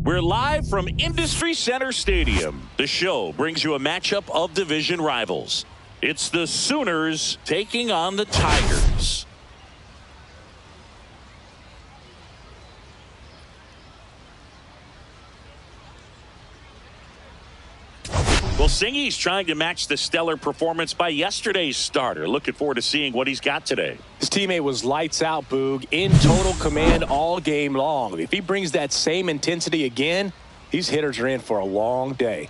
We're live from Industry Center Stadium. The show brings you a matchup of division rivals. It's the Sooners taking on the Tigers. Well, Singy's trying to match the stellar performance by yesterday's starter. Looking forward to seeing what he's got today. His teammate was lights out, Boog, in total command all game long. If he brings that same intensity again, these hitters are in for a long day.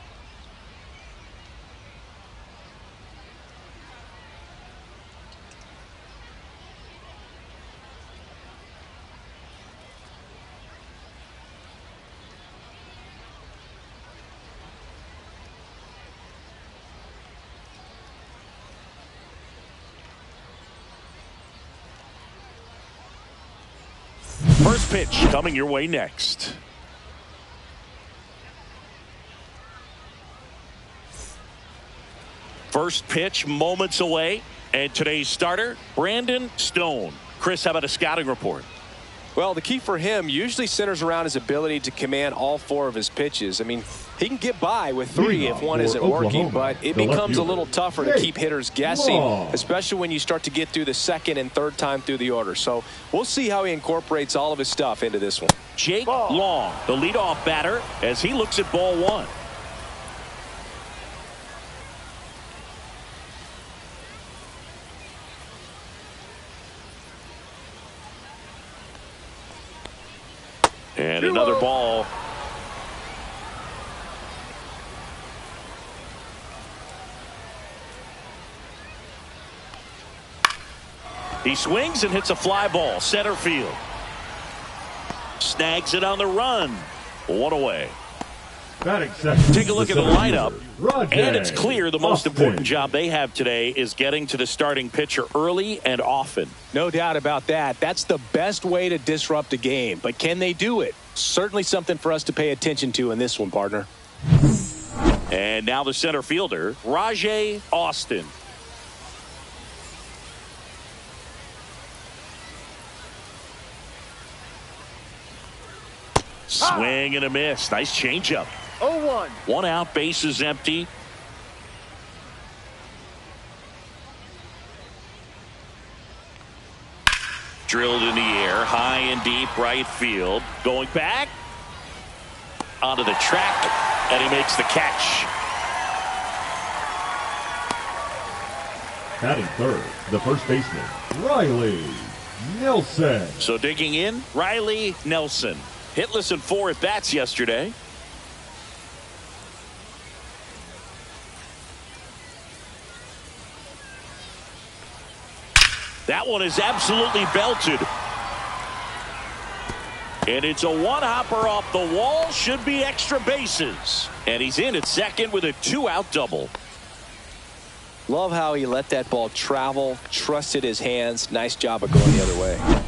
First pitch coming your way next. First pitch moments away. And today's starter, Brandon Stone. Chris, how about a scouting report? Well, the key for him usually centers around his ability to command all four of his pitches. I mean, he can get by with three if one isn't working, but it becomes a little tougher to keep hitters guessing, especially when you start to get through the second and third time through the order. So we'll see how he incorporates all of his stuff into this one. Jake Long, the leadoff batter, as he looks at ball one. And another ball. He swings and hits a fly ball, center field. Snags it on the run. One away. Take a look at the lineup, and it's clear the most important job they have today is getting to the starting pitcher early and often. No doubt about that. That's the best way to disrupt a game. But can they do it? Certainly something for us to pay attention to in this one, partner. And now the center fielder, Rajay Austin. Swing and a miss. Nice changeup. 0-1. One out, base is empty. Drilled in the air, high and deep, right field. Going back onto the track, and he makes the catch. Batting third, the first baseman, Riley Nelson. So digging in, Riley Nelson. Hitless in 4 at-bats yesterday. That one is absolutely belted. And it's a one-hopper off the wall. Should be extra bases. And he's in at second with a 2-out double. Love how he let that ball travel, trusted his hands. Nice job of going the other way.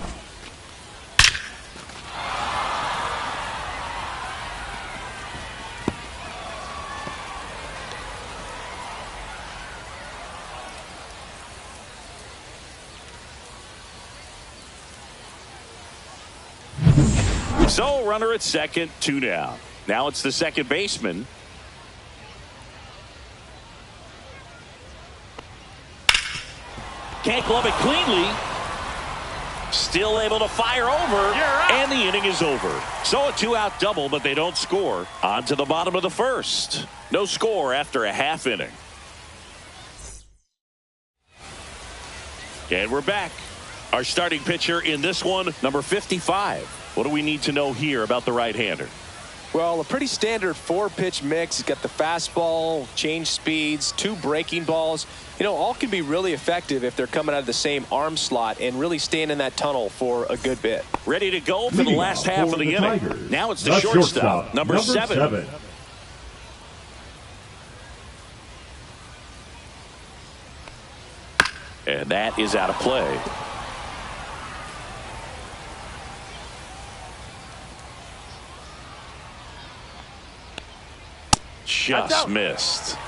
So runner at second, 2 down. Now it's the second baseman. Can't glove it cleanly. Still able to fire over, and the inning is over. So a 2-out double, but they don't score. On to the bottom of the first. No score after a half inning. And we're back. Our starting pitcher in this one, number 55. What do we need to know here about the right-hander? Well, a pretty standard 4-pitch mix. He's got the fastball, change speeds, 2 breaking balls. You know, all can be really effective if they're coming out of the same arm slot and really staying in that tunnel for a good bit. Ready to go for the last half of the inning. Tigers, Now it's the shortstop, number 7. And that is out of play. Just missed.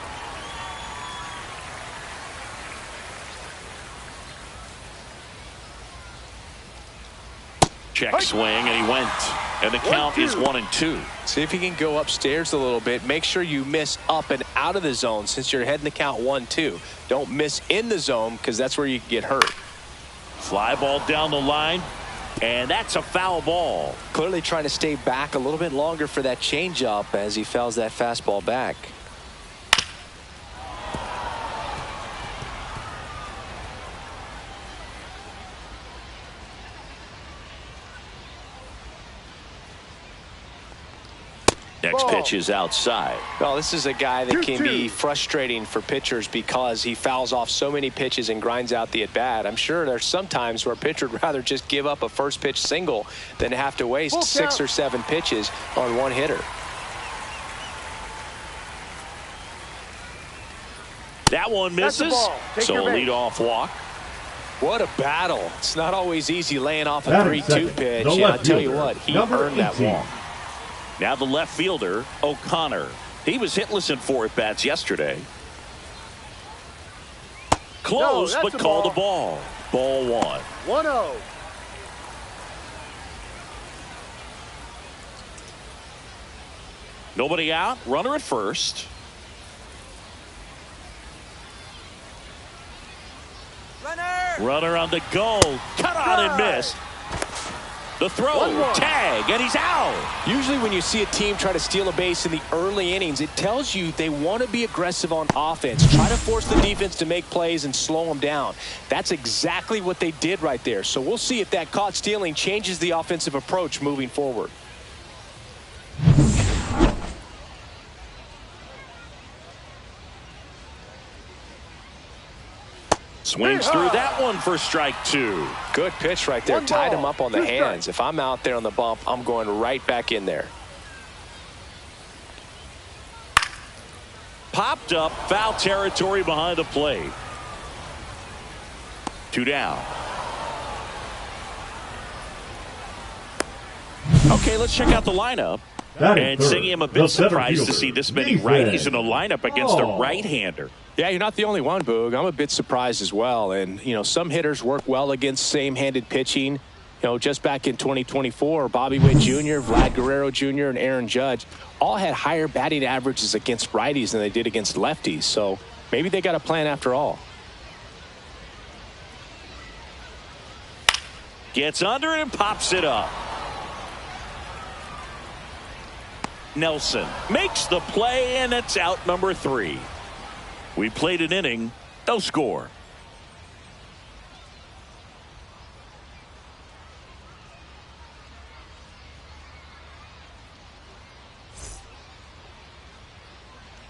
Check swing, and he went. And the count is 1-2. See if he can go upstairs a little bit. Make sure you miss up and out of the zone since you're heading the count 1-2. Don't miss in the zone because that's where you can get hurt. Fly ball down the line, and that's a foul ball. Clearly trying to stay back a little bit longer for that changeup as he fouls that fastball back. Next pitch is outside. Well, this is a guy that can be frustrating for pitchers because he fouls off so many pitches and grinds out the at-bat. I'm sure there's some times where a pitcher would rather just give up a first pitch single than have to waste 6 or 7 pitches on one hitter. That one misses, so a leadoff walk. What a battle. It's not always easy laying off a 3-2 pitch, and I'll tell you what, he earned that walk. Now the left fielder, O'Connor. He was hitless in 4 at-bats yesterday. Close, but called a ball. Ball 1. 1-0. Nobody out. Runner at first. Runner on the go. Cut on and missed. The throw, tag, and he's out. Usually when you see a team try to steal a base in the early innings, it tells you they want to be aggressive on offense. Try to force the defense to make plays and slow them down. That's exactly what they did right there. So we'll see if that caught stealing changes the offensive approach moving forward. Swings through that one for strike 2. Good pitch right there. Tied him up on the hands. If I'm out there on the bump, I'm going right back in there. Popped up, foul territory behind the plate. 2 down. Okay, let's check out the lineup. And Singy, I'm a bit surprised to see this many righties in a lineup against a right-hander. Yeah, you're not the only one, Boog. I'm a bit surprised as well. And, you know, some hitters work well against same-handed pitching. You know, just back in 2024, Bobby Witt Jr., Vlad Guerrero Jr., and Aaron Judge all had higher batting averages against righties than they did against lefties. So maybe they got a plan after all. Gets under it and pops it up. Nelson makes the play, and it's out number 3. We played an inning, no score.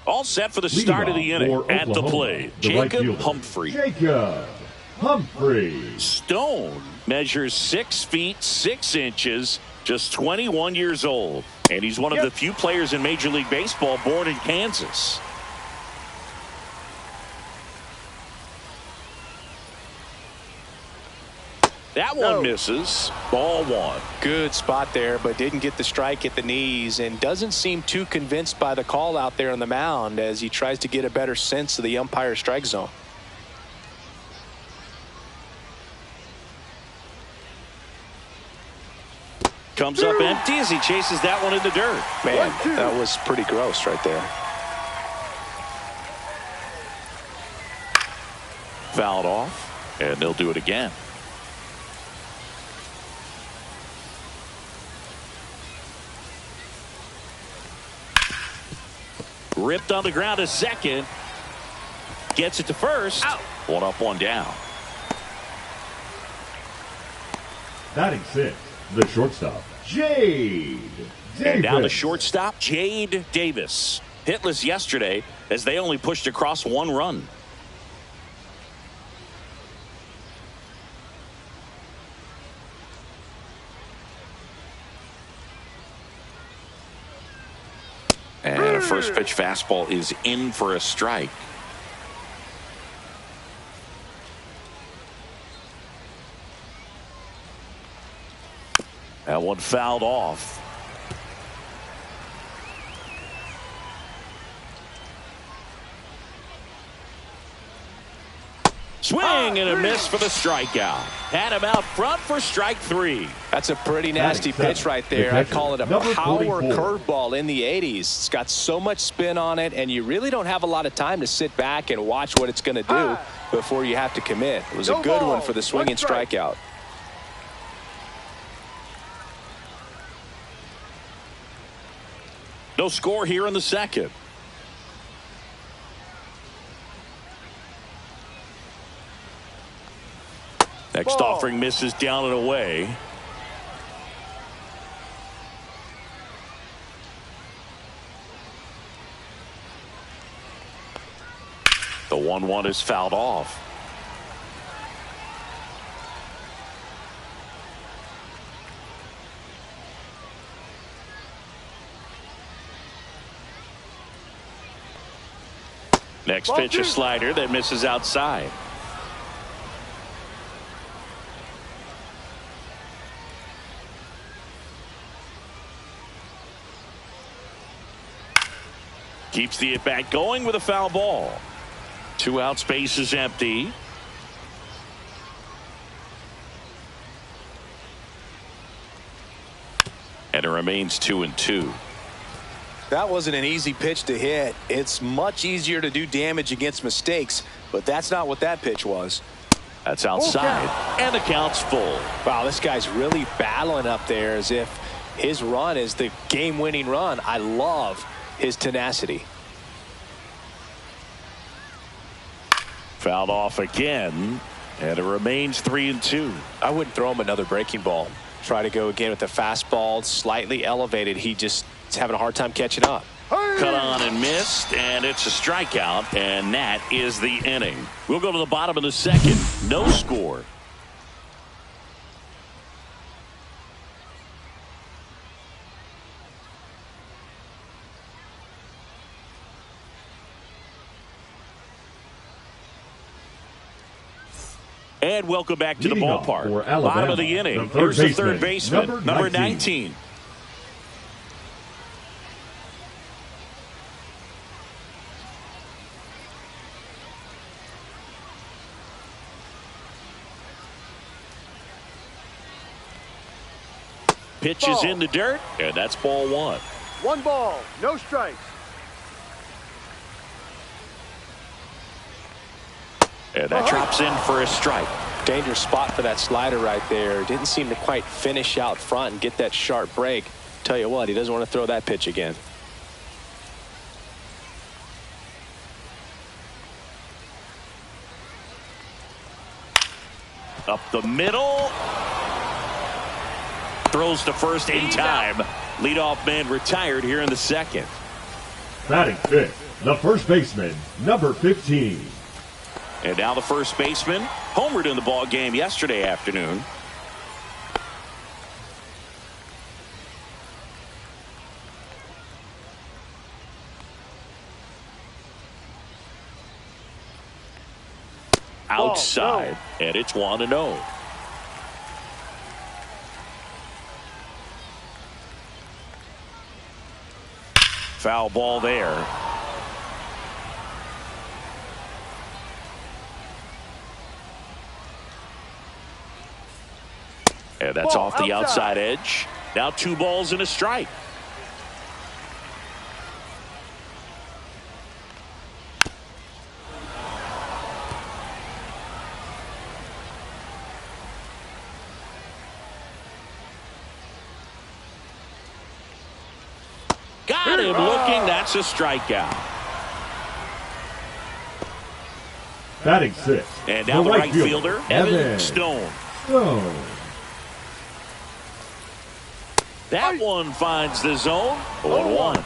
All set for the start of the inning. At the plate, Jacob Humphrey. Jacob Humphrey. Stone measures 6 feet 6 inches, just 21 years old. And he's one of the few players in Major League Baseball born in Kansas. That one misses. Ball 1. Good spot there, but didn't get the strike at the knees and doesn't seem too convinced by the call out there on the mound as he tries to get a better sense of the umpire strike zone. Comes up empty as he chases that one in the dirt. Man, that was pretty gross right there. Fouled off, and they'll do it again. Ripped on the ground to second. Gets it to first. Out. 1 up, 1 down. Batting 6, the shortstop, Jade Davis. And now the shortstop, Jade Davis. Hitless yesterday as they only pushed across 1 run. And a first pitch fastball is in for a strike. That one fouled off. Swing and a miss for the strikeout. Had him out front for strike 3. That's a pretty nasty pitch right there. I call it a power curveball in the 80s. It's got so much spin on it, and you really don't have a lot of time to sit back and watch what it's going to do before you have to commit. It was a good one for the swinging strikeout. No score here in the second. Next offering misses down and away. The 1-1 is fouled off. Next pitch, a slider that misses outside. Keeps the at-bat going with a foul ball. 2 out, space is empty. And it remains 2-2. That wasn't an easy pitch to hit. It's much easier to do damage against mistakes, but that's not what that pitch was. That's outside, and the count's full. Wow, this guy's really battling up there as if his run is the game-winning run. I love his tenacity. Fouled off again, and it remains 3-2. I wouldn't throw him another breaking ball. Try to go again with the fastball, slightly elevated. He just is having a hard time catching up. Cut on and missed, and it's a strikeout, and that is the inning. We'll go to the bottom of the second. No score. And welcome back to the ballpark. Bottom of the inning. Here's the third baseman, number 19. Pitch is in the dirt, and that's ball 1. 1 ball, no strikes. And that drops in for a strike. Dangerous spot for that slider right there. Didn't seem to quite finish out front and get that sharp break. Tell you what, he doesn't want to throw that pitch again. Up the middle. Throws to first in time. Leadoff man retired here in the second. Batting fifth, the first baseman, number 15. And now the first baseman homered in the ball game yesterday afternoon. Outside, and it's 1-0. Foul ball there. And that's off the outside edge. Now 2 balls and a strike. Got him looking. That's a strikeout. Batting sixth. And now the right fielder, Evan Stone. That one finds the zone. 1-1.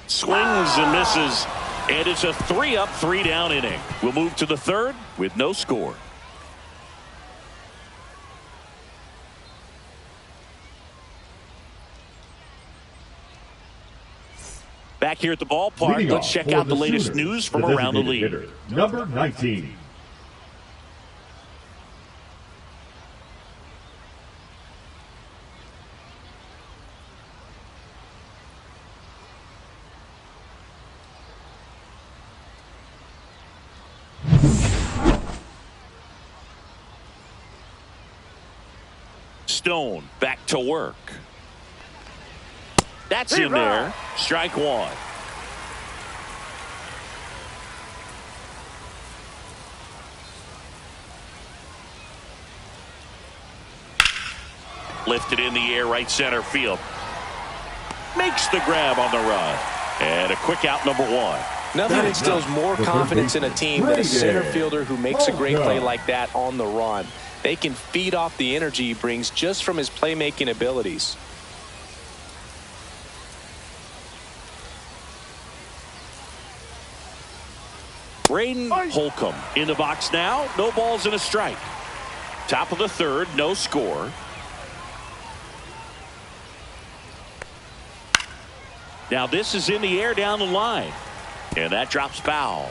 Swings and misses. And it's a 3-up, 3-down inning. We'll move to the third with no score. Back here at the ballpark, let's check out the latest Sooners, news from around the league. Hitter, number 19. Stone back to work. That's in there. Strike one. Lifted in the air, right center field. Makes the grab on the run. And a quick out, number one. Nothing instills more confidence in a team than a center fielder who makes a great play like that on the run. They can feed off the energy he brings just from his playmaking abilities. Braden Holcomb in the box now. No balls and a strike. Top of the third, no score. Now this is in the air down the line. And that drops foul.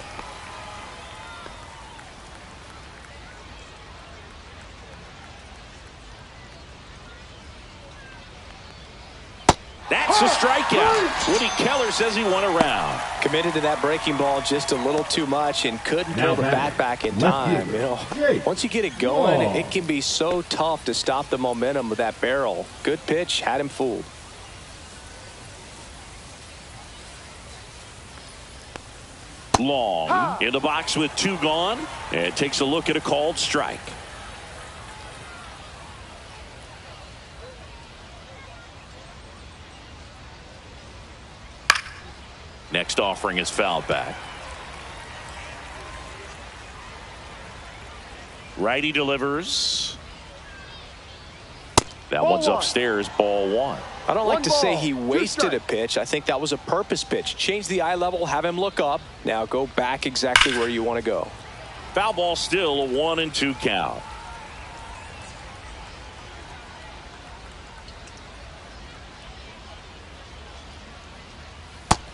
That's a strikeout. Woody Keller says he won a round. Committed to that breaking ball just a little too much and couldn't pull the bat back in time. You know, once you get it going, it can be so tough to stop the momentum with that barrel. Good pitch, had him fooled. Long in the box with two gone, and takes a look at a called strike. Next offering is fouled back. Righty delivers. That one's upstairs, ball one. I don't like to say he wasted a pitch. I think that was a purpose pitch. Change the eye level, have him look up. Now go back exactly where you want to go. Foul ball, still a 1-2 count.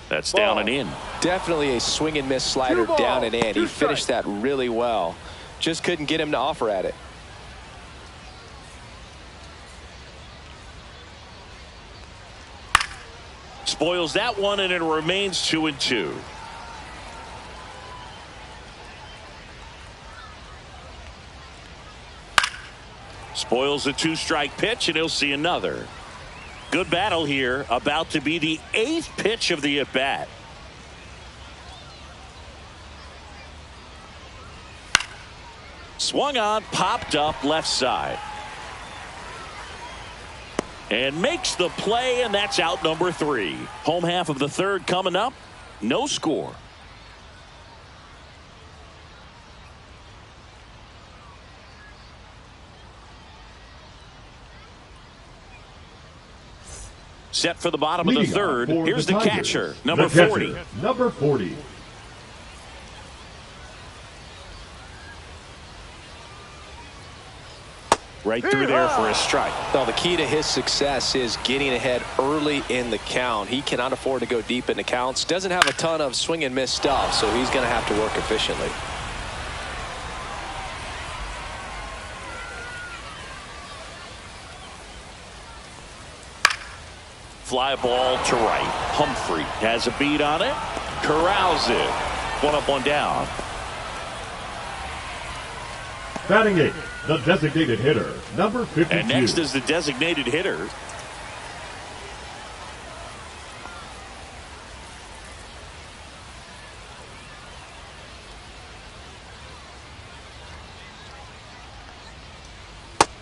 That's down and in. Definitely a swing and miss slider down and in. He finished that really well. Just couldn't get him to offer at it. Spoils that one, and it remains 2-2. Spoils a two-strike pitch, and he'll see another. Good battle here. About to be the 8th pitch of the at-bat. Swung on, popped up left side. And makes the play, and that's out number 3. Home half of the third coming up. No score. Set for the bottom of the third. Here's the catcher, number 40. Number 40. Right through there for a strike. Well, the key to his success is getting ahead early in the count. He cannot afford to go deep in the counts. Doesn't have a ton of swing and miss stuff, so he's going to have to work efficiently. Fly ball to right. Humphrey has a beat on it. Corrals it. One up, one down. Batting eight, the designated hitter, number 52. And next is the designated hitter.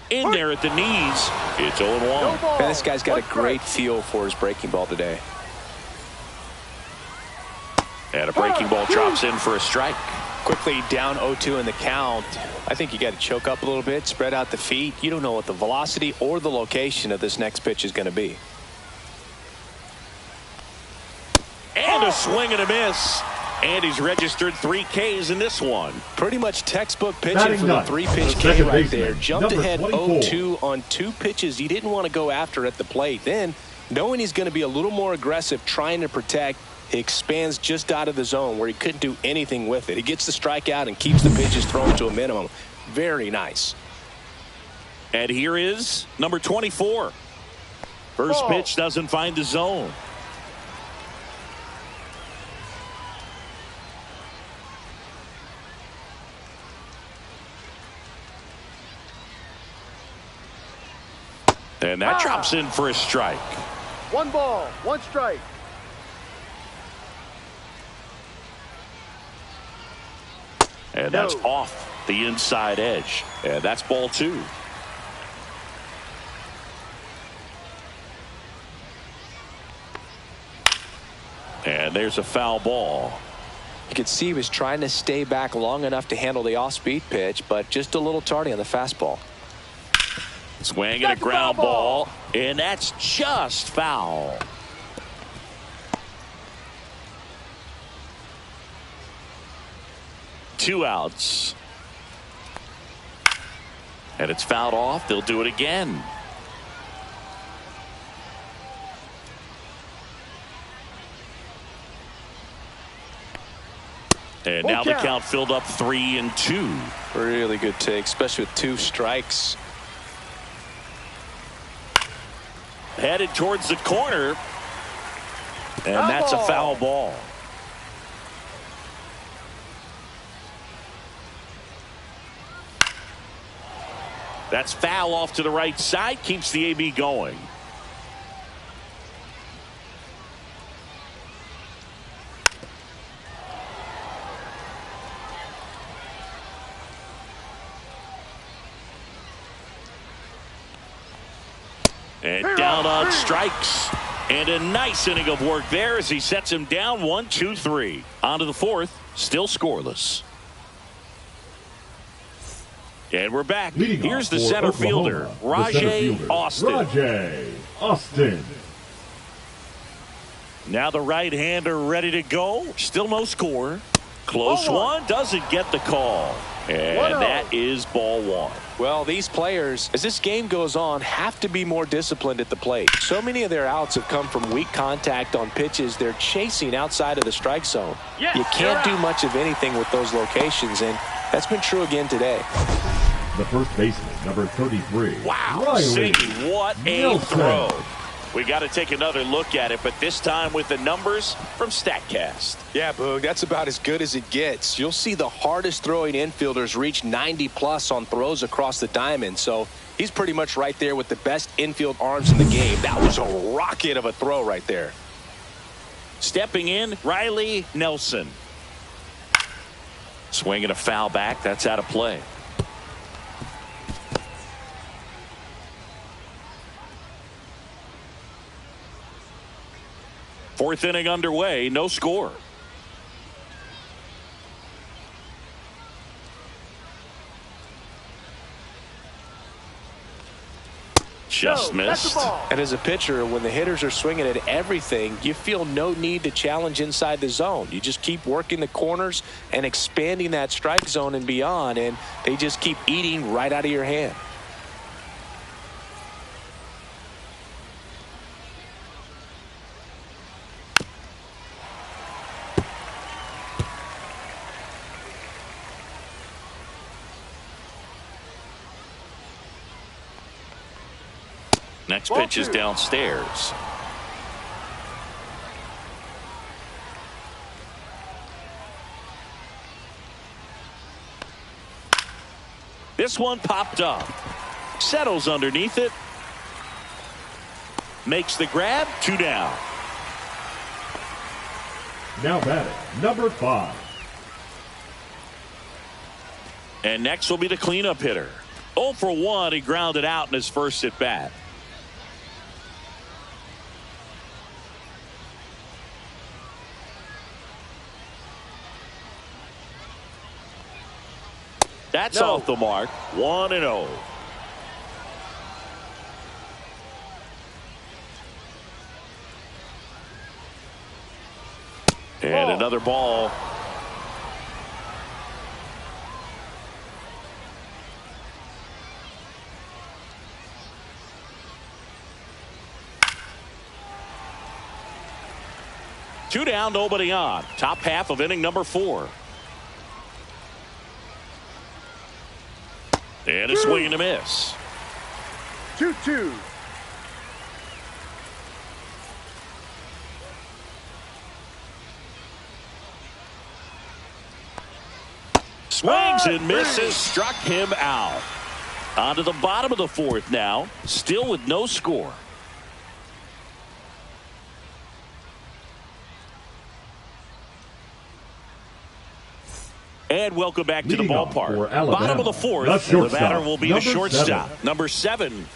In there at the knees. It's 0-1. And this guy's got a great feel for his breaking ball today. And a breaking ball drops in for a strike. Quickly down 0-2 in the count. I think you got to choke up a little bit, spread out the feet. You don't know what the velocity or the location of this next pitch is going to be. And a swing and a miss. And he's registered 3 Ks in this one. Pretty much textbook pitching for the 3-pitch K right there. Jumped ahead 0-2 on 2 pitches he didn't want to go after at the plate. Then, knowing he's going to be a little more aggressive, trying to protect He expands just out of the zone where he couldn't do anything with it. He gets the strikeout and keeps the pitches thrown to a minimum. Very nice. And here is number 24. First pitch doesn't find the zone. And that drops in for a strike. 1 ball, 1 strike. And that's off the inside edge. And that's ball 2. And there's a foul ball. You could see he was trying to stay back long enough to handle the off-speed pitch, but just a little tardy on the fastball. Swing and a ground ball, and that's just foul. Two outs. And it's fouled off. They'll do it again. And now the count filled up 3-2. Really good take, especially with 2 strikes. Headed towards the corner. And that's a foul ball. That's foul off to the right side. Keeps the AB going. And down on strikes. And a nice inning of work there as he sets him down 1-2-3. On to the 4th. Still scoreless. And we're back. Here's the center fielder, Rajay Austin. Rajay Austin. Now the right-hander ready to go. Still no score. Close one. Doesn't get the call. And that is ball 1. Well, these players, as this game goes on, have to be more disciplined at the plate. So many of their outs have come from weak contact on pitches they're chasing outside of the strike zone. You can't do much of anything with those locations, and that's been true again today. The first baseman, number 33. Wow, Riley what a Nelson. throw. We got to take another look at it, but this time with the numbers from StatCast. Yeah, Boog, that's about as good as it gets. You'll see the hardest throwing infielders reach 90+ on throws across the diamond, so he's pretty much right there with the best infield arms in the game. That was a rocket of a throw right there. Stepping in, Riley Nelson. Swinging a foul back. That's out of play. Fourth inning underway, no score. Just missed. And as a pitcher, when the hitters are swinging at everything, you feel no need to challenge inside the zone. You just keep working the corners and expanding that strike zone and beyond, and they just keep eating right out of your hand. Next pitch is downstairs. This one popped up. Settles underneath it. Makes the grab. 2 down. Now batting, number 5. And next will be the cleanup hitter. 0 for 1. He grounded out in his first at bat. That's off the mark. 1-0. And another ball. Two down, nobody on. Top half of inning number 4. And a swing and a miss. 2-2. Swings and misses, struck him out. On to the bottom of the 4th now, still with no score. And welcome back to the ballpark. Bottom of the 4th, the batter will be the shortstop, number 7.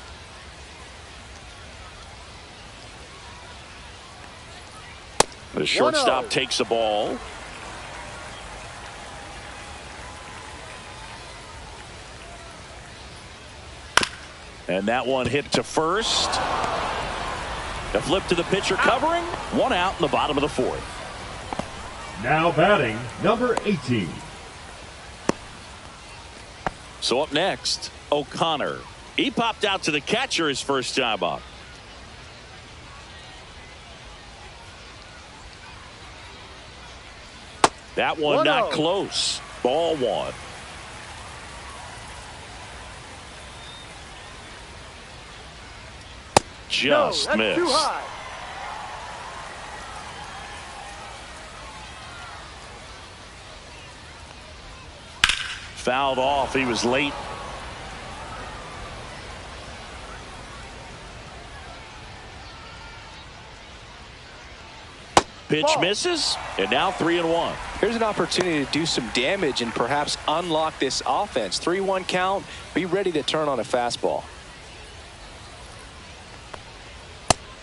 The shortstop takes the ball. And that one hit to first. The flip to the pitcher covering. One out in the bottom of the 4th. Now batting, number 18. So up next, O'Connor. He popped out to the catcher his first time up. That one not close. Ball 1. Just missed. Too high. Fouled off. He was late. Pitch misses, and now 3-1. Here's an opportunity to do some damage and perhaps unlock this offense. 3-1 count. Be ready to turn on a fastball.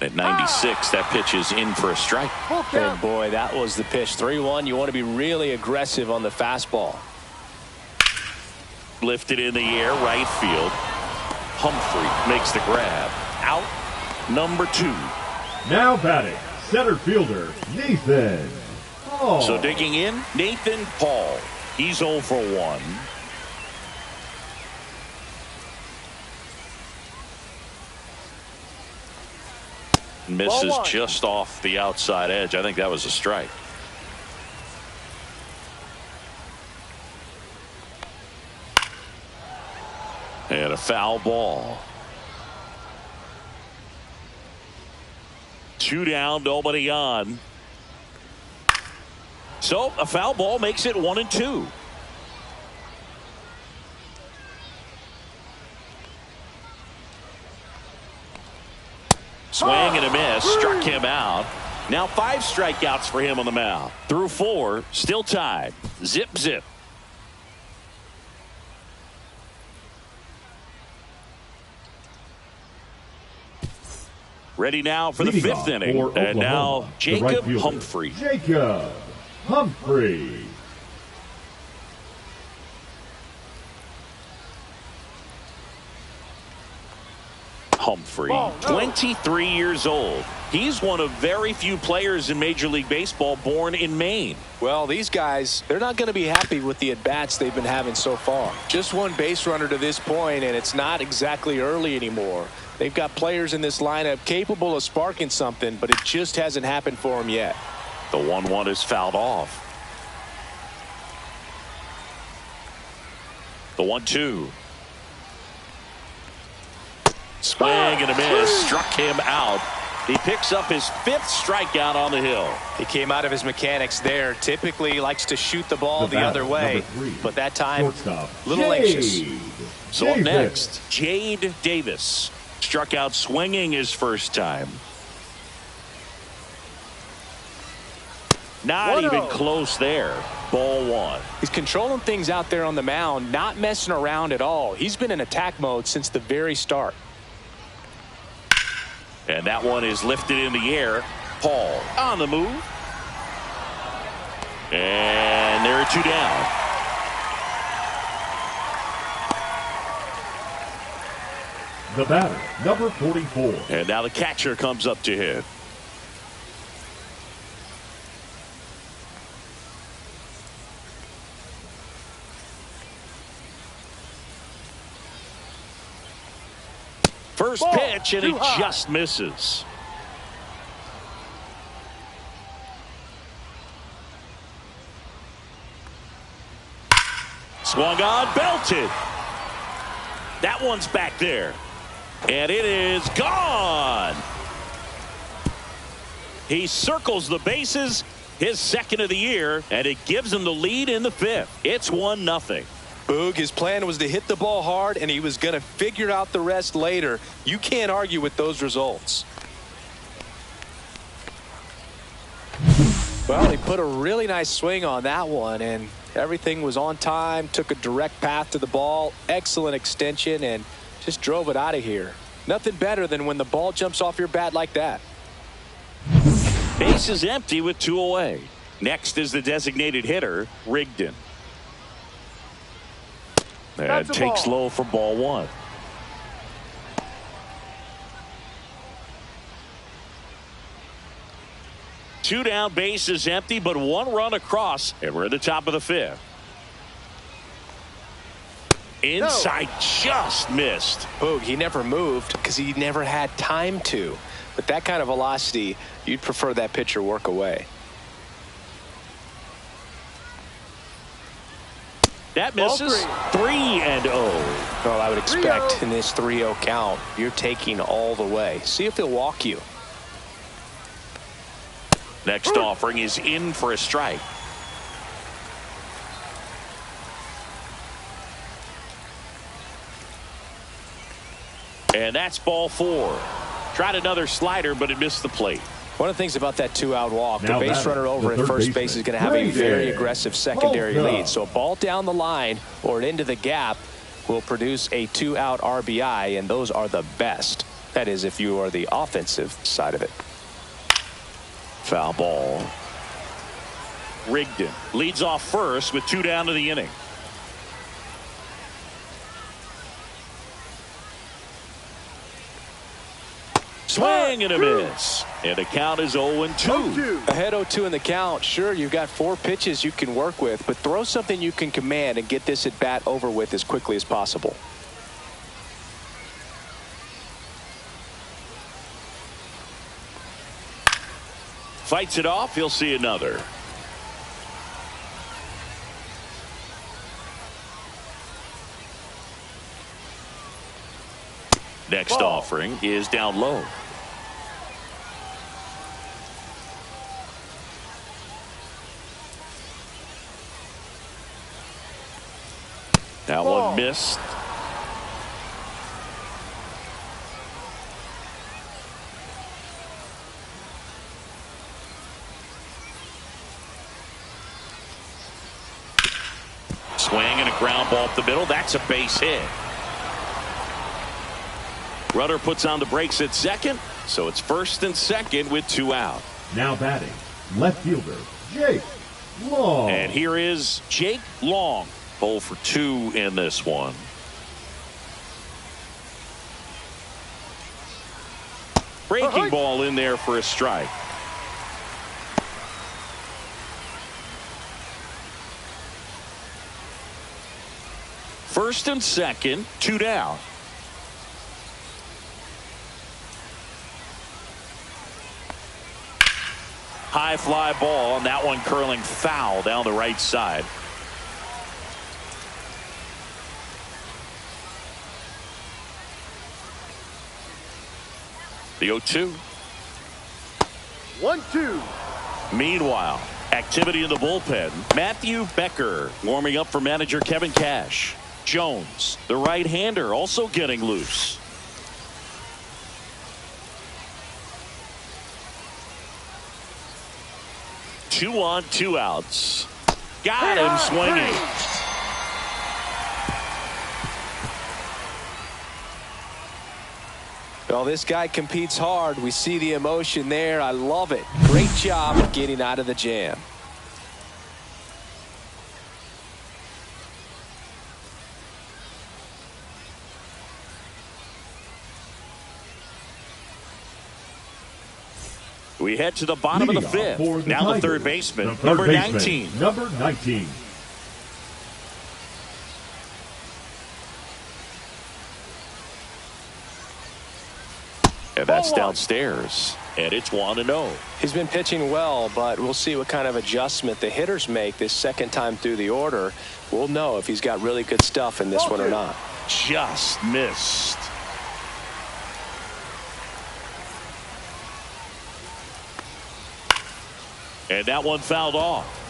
At 96, that pitch is in for a strike. And boy, that was the pitch. 3-1. You want to be really aggressive on the fastball. Lifted in the air, right field. Humphrey makes the grab. Out, number 2. Now batting, center fielder, Nathan Paul. So digging in, Nathan Paul. He's 0 for 1. Misses just off the outside edge. I think that was a strike. And a foul ball. 2 down, nobody on. So a foul ball makes it 1-2. Swing and a miss, struck him out. Now 5 strikeouts for him on the mound. Through 4, still tied. Zip, zip. Ready now for the 5th inning. And now Jacob Humphrey. Jacob Humphrey. Humphrey, 23 years old. He's one of very few players in Major League Baseball born in Maine. Well, these guys, they're not going to be happy with the at-bats they've been having so far. Just one base runner to this point, and it's not exactly early anymore. They've got players in this lineup capable of sparking something, but it just hasn't happened for them yet. The 1-1 is fouled off. The 1-2. Swing and a miss. Struck him out. He picks up his 5th strikeout on the hill. He came out of his mechanics there. Typically likes to shoot the ball the other way, but that time a little anxious. So up next, Jade Davis. Struck out swinging his first time. Not even close there. Ball 1. He's controlling things out there on the mound, not messing around at all. He's been in attack mode since the very start. And that one is lifted in the air. Paul on the move. And there are 2 down. The batter, number 44. And now the catcher comes up to hit. First pitch, and he just misses. Swung on, belted. That one's back there. And it is gone. He circles the bases, his second of the year, and it gives him the lead in the fifth. It's 1-0. Boog, his plan was to hit the ball hard, and he was going to figure out the rest later. You can't argue with those results. Well, he put a really nice swing on that one, and everything was on time, took a direct path to the ball, excellent extension, and just drove it out of here. Nothing better than when the ball jumps off your bat like that. Base is empty with 2 away. Next is the designated hitter, Rigdon. And takes low for ball 1. Two down, base is empty, but 1 run across, and we're at the top of the fifth. Inside, just missed. Boog, he never moved because he never had time to. With that kind of velocity, you'd prefer that pitcher work away. That misses. 3-0. Well, I would expect in this 3-0 count, you're taking all the way. See if he'll walk you. Next offering is in for a strike. And that's ball 4. Tried another slider, but it missed the plate. One of the things about that 2-out walk, Now the base runner over at first base is going to have a very aggressive secondary lead. So a ball down the line or into the gap will produce a 2-out RBI, and those are the best. That is, if you are the offensive side of it. Foul ball. Rigdon leads off first with 2 down to the inning. Swing and a miss. And the count is 0-2. Ahead 0-2 in the count. Sure, you've got 4 pitches you can work with, but throw something you can command and get this at bat over with as quickly as possible. Fights it off. He'll see another. Next offering is down low. That one missed. Swing and a ground ball up the middle. That's a base hit. Runner puts on the brakes at second, so it's first and second with 2 out. Now batting, left fielder, Jake Long. And here is Jake Long. 0 for 2 in this one. Breaking ball in there for a strike. First and second, 2 down. High fly ball, and that one curling foul down the right side. The 0-2. 1-2. Meanwhile, activity in the bullpen. Matthew Becker warming up for manager Kevin Cash. Jones, the right-hander, also getting loose. Two on, 2 outs. Got him swinging. Well, this guy competes hard. We see the emotion there. I love it. Great job of getting out of the jam. We head to the bottom of the fifth. Now the third baseman, number 19. Number 19. And that's downstairs. and it's 1-0. He's been pitching well, but we'll see what kind of adjustment the hitters make this second time through the order. We'll know if he's got really good stuff in this one or not. Just missed. And that one fouled off.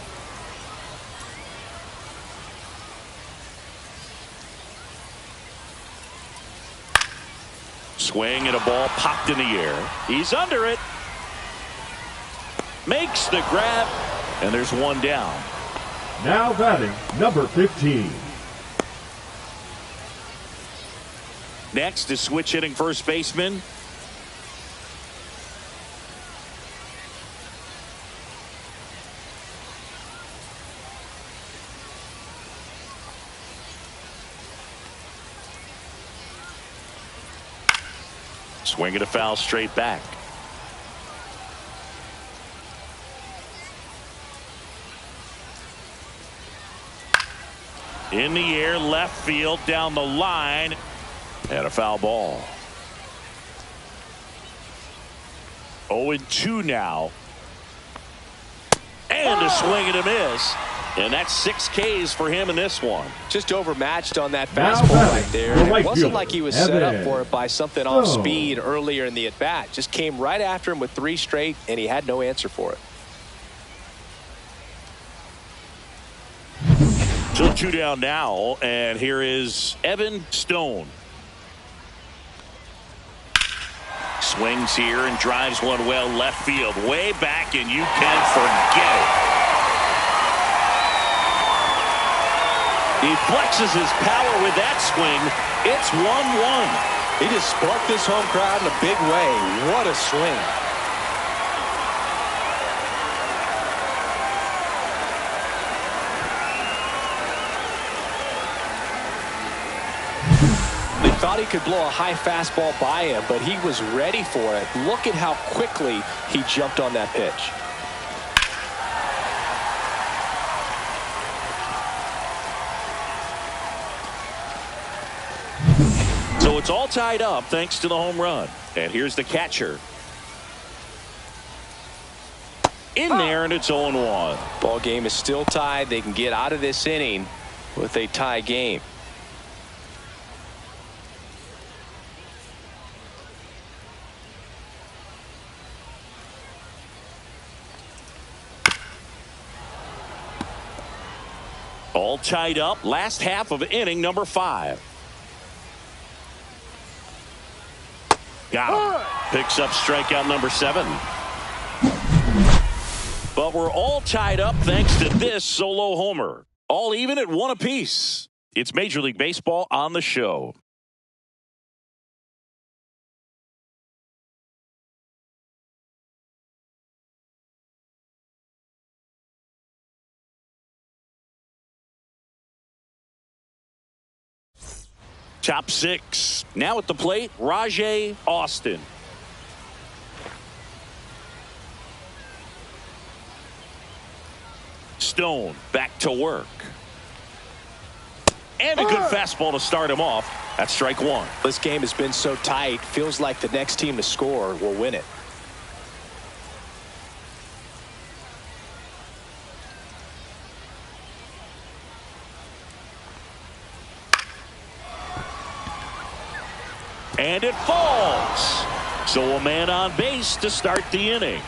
Swing and a ball popped in the air. He's under it. Makes the grab, and there's one down. Now batting, number 15. Next is switch hitting first baseman. Swing and a foul straight back. In the air, left field, down the line, and a foul ball. 0-2 now. And a swing and a miss. And that's 6 Ks for him in this one. Just overmatched on that fastball right there. It wasn't like he was set up for it by something off speed earlier in the at-bat. Just came right after him with 3 straight, and he had no answer for it. So 2 down now, and here is Evan Stone. Swings here and drives one well left field, way back, and you can forget it. He flexes his power with that swing. It's 1-1. He just sparked this home crowd in a big way. What a swing. They thought he could blow a high fastball by him, but he was ready for it. Look at how quickly he jumped on that pitch. So it's all tied up thanks to the home run. And here's the catcher. In there, and it's 0-1. Ball game is still tied. They can get out of this inning with a tie game. All tied up. Last half of inning number 5. Got him. Picks up strikeout number 7. But we're all tied up thanks to this solo homer. All even at 1 apiece. It's Major League Baseball on the show. Top 6. Now at the plate, Rajay Austin. Stone back to work. And a good fastball to start him off. That's strike 1. This game has been so tight. Feels like the next team to score will win it. And it falls. So a man on base to start the inning.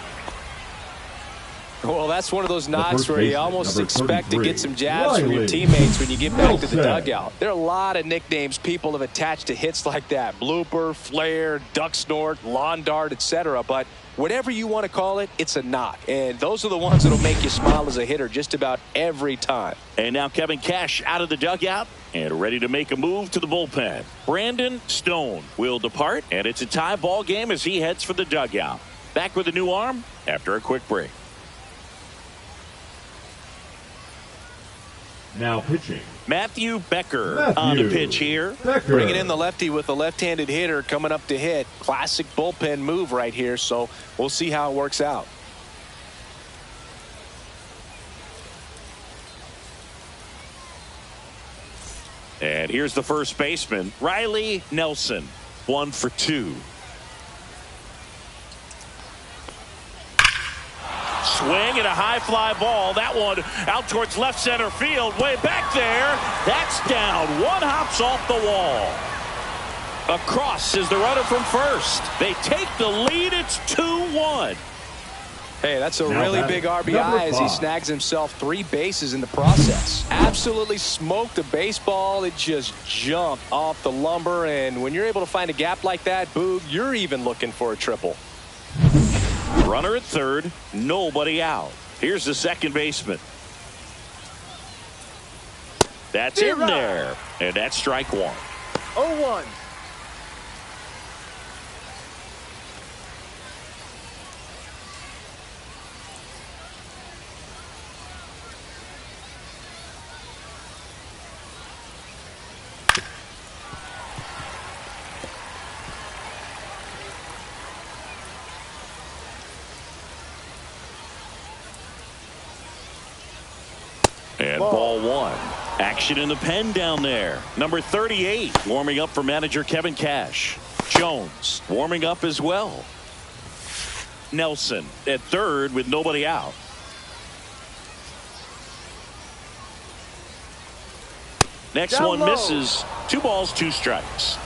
Well, that's one of those knocks where you almost expect to get some jabs Riley from your teammates when you get back to the dugout. There are a lot of nicknames people have attached to hits like that. Blooper, flare, duck snort, lawn dart, etc. But whatever you want to call it, it's a knock. And those are the ones that will make you smile as a hitter just about every time. And now Kevin Cash out of the dugout and ready to make a move to the bullpen. Brandon Stone will depart, and it's a tie ball game as he heads for the dugout. Back with a new arm after a quick break. Now pitching, Matthew Becker on the pitch here. Bringing in the lefty with a left-handed hitter coming up to hit. Classic bullpen move right here, so we'll see how it works out. And here's the first baseman, Riley Nelson. 1 for 2. swing and a high fly ball. That one out towards left center field. Way back there. That's down. One hops off the wall. Across is the runner from first. They take the lead. It's 2-1. Hey, that's a really big RBI as he snags himself 3 bases in the process. Absolutely smoked the baseball. It just jumped off the lumber. And when you're able to find a gap like that, Boog, you're even looking for a triple. Runner at third. Nobody out. Here's the second baseman. That's in there. And that's strike one. 0-1. And ball one. Action in the pen down there. Number 38 warming up for manager Kevin Cash. Jones warming up as well. Nelson at third with nobody out. Next Down one low. misses. 2 balls, 2 strikes.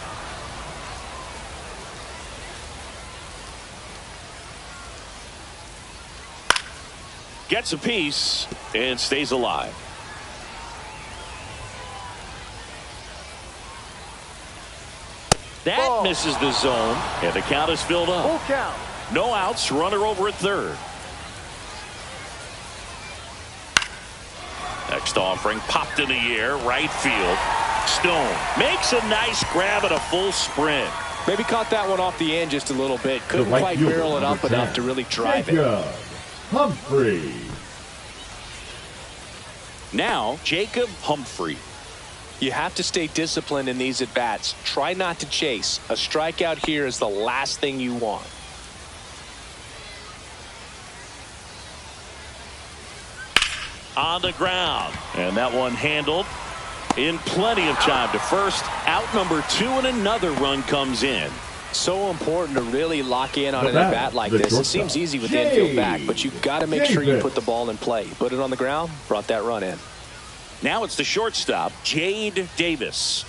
Gets a piece and stays alive. That misses the zone, and the count is filled up. Full count. No outs, runner over at third. Next offering popped in the air, right field. Stone makes a nice grab at a full sprint. Maybe caught that one off the end just a little bit. Couldn't right quite fielder, barrel it up number 10, enough to really drive it. Jacob Humphrey. Now, Jacob Humphrey. You have to stay disciplined in these at-bats. Try not to chase. A strikeout here is the last thing you want. On the ground. And that one handled in plenty of time to first. Out number 2, and another run comes in. So important to really lock in on an at-bat like this. It seems easy with the infield back, but you've got to make sure you put the ball in play. Put it on the ground, brought that run in. Now it's the shortstop, Jade Davis.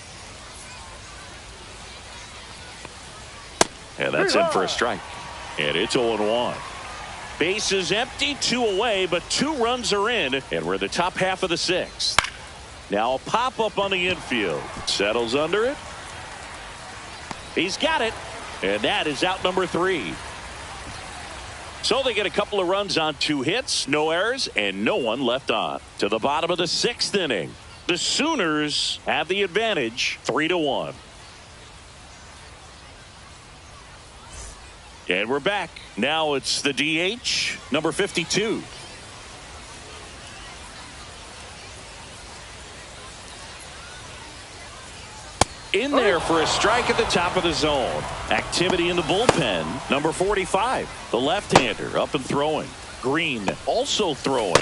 And that's in for a strike. And it's 0-1. Base is empty, 2 away, but 2 runs are in, and we're the top half of the 6th. Now a pop-up on the infield. Settles under it. He's got it. And that is out number 3. So they get a couple of runs on 2 hits, no errors, and no one left on. To the bottom of the 6th inning. The Sooners have the advantage, 3-1. And we're back. Now it's the DH, number 52. In there for a strike at the top of the zone. Activity in the bullpen. Number 45, the left-hander, up and throwing. Green also throwing.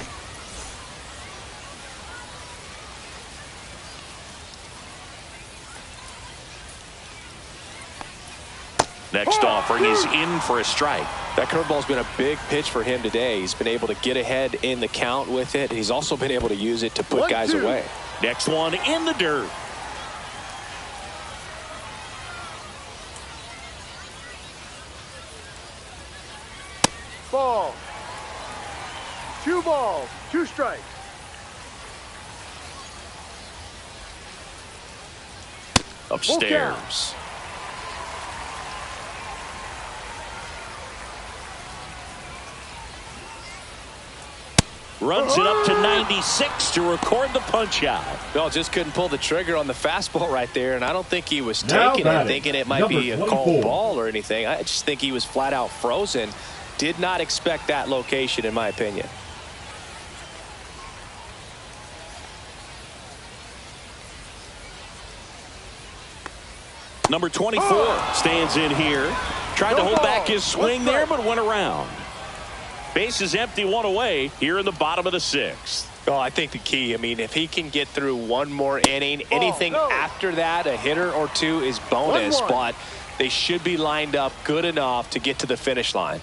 Next offering is in for a strike. That curveball's been a big pitch for him today. He's been able to get ahead in the count with it. He's also been able to use it to put guys away. Next one in the dirt. Ball. 2 balls, 2 strikes. Upstairs. Runs it up to 96 to record the punch out. No, just couldn't pull the trigger on the fastball right there, and I don't think he was taking it, thinking it might be a called ball or anything. I just think he was flat out frozen. Did not expect that location, in my opinion. Number 24 stands in here. Tried to hold back his swing there, but went around. Base is empty, 1 away here in the bottom of the 6th. Oh, I think the key, I mean, if he can get through 1 more inning, anything after that, a hitter or 2 is bonus, but they should be lined up good enough to get to the finish line.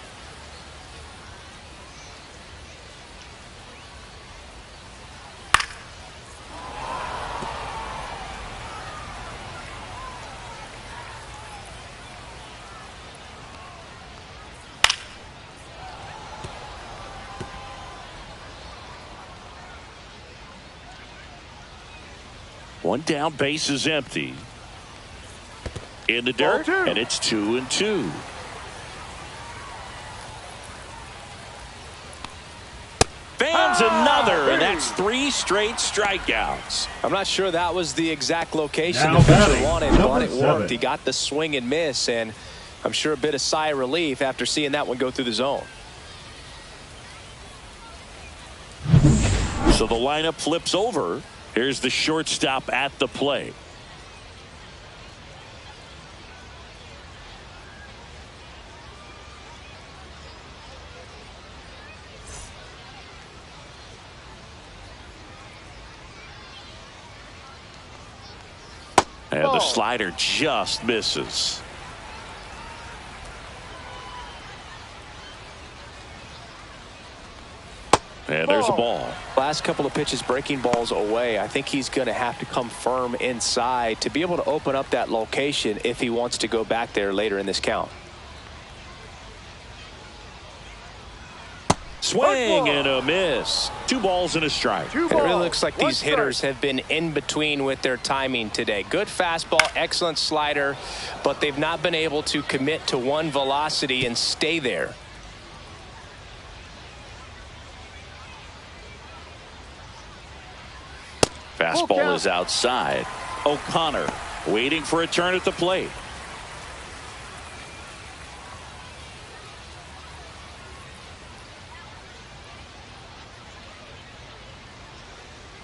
One down, base is empty. In the dirt, and it's 2-2. Fans another, and that's 3 straight strikeouts. I'm not sure that was the exact location the pitcher wanted, but it worked. He got the swing and miss, and I'm sure a bit of sigh of relief after seeing that one go through the zone. So the lineup flips over. Here's the shortstop at the plate. And the slider just misses. And there's a ball. Last couple of pitches breaking balls away. I think he's going to have to come firm inside to be able to open up that location if he wants to go back there later in this count. Swing and a miss. 2 balls and a strike. It really looks like these hitters have been in between with their timing today. Good fastball, excellent slider, but they've not been able to commit to one velocity and stay there. Fastball is outside. O'Connor waiting for a turn at the plate.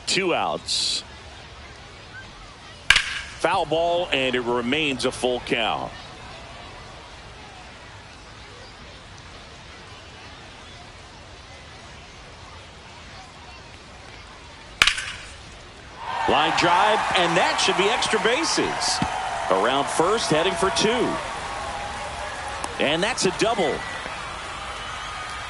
Two outs. Foul ball, and it remains a full count. Line drive, and that should be extra bases. Around first, heading for 2. And that's a double.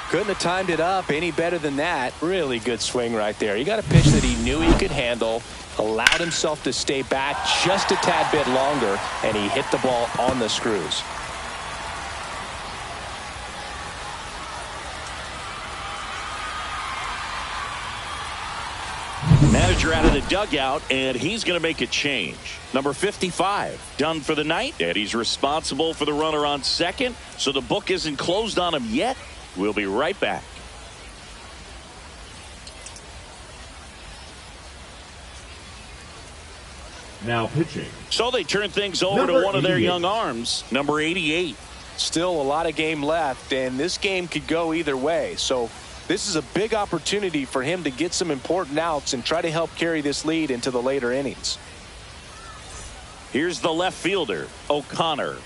Couldn't have timed it up any better than that. Really good swing right there. He got a pitch that he knew he could handle, allowed himself to stay back just a tad bit longer, and he hit the ball on the screws. Manager out of the dugout, and he's going to make a change. Number 55 done for the night, and he's responsible for the runner on second, so the book isn't closed on him yet. We'll be right back. Now pitching. So they turn things over to one of their young arms, number 88. Still a lot of game left, and this game could go either way. So this is a big opportunity for him to get some important outs and try to help carry this lead into the later innings. Here's the left fielder, O'Connor.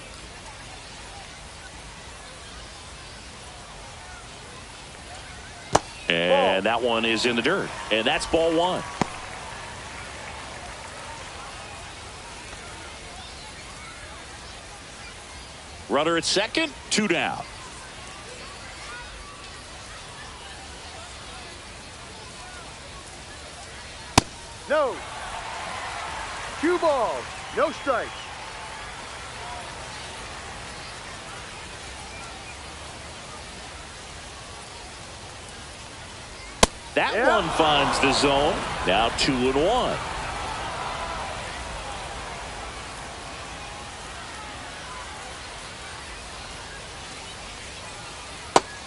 And that one is in the dirt. And that's ball 1. Runner at second, 2 down. No. 2 balls, no strikes. That one finds the zone. Now 2-1.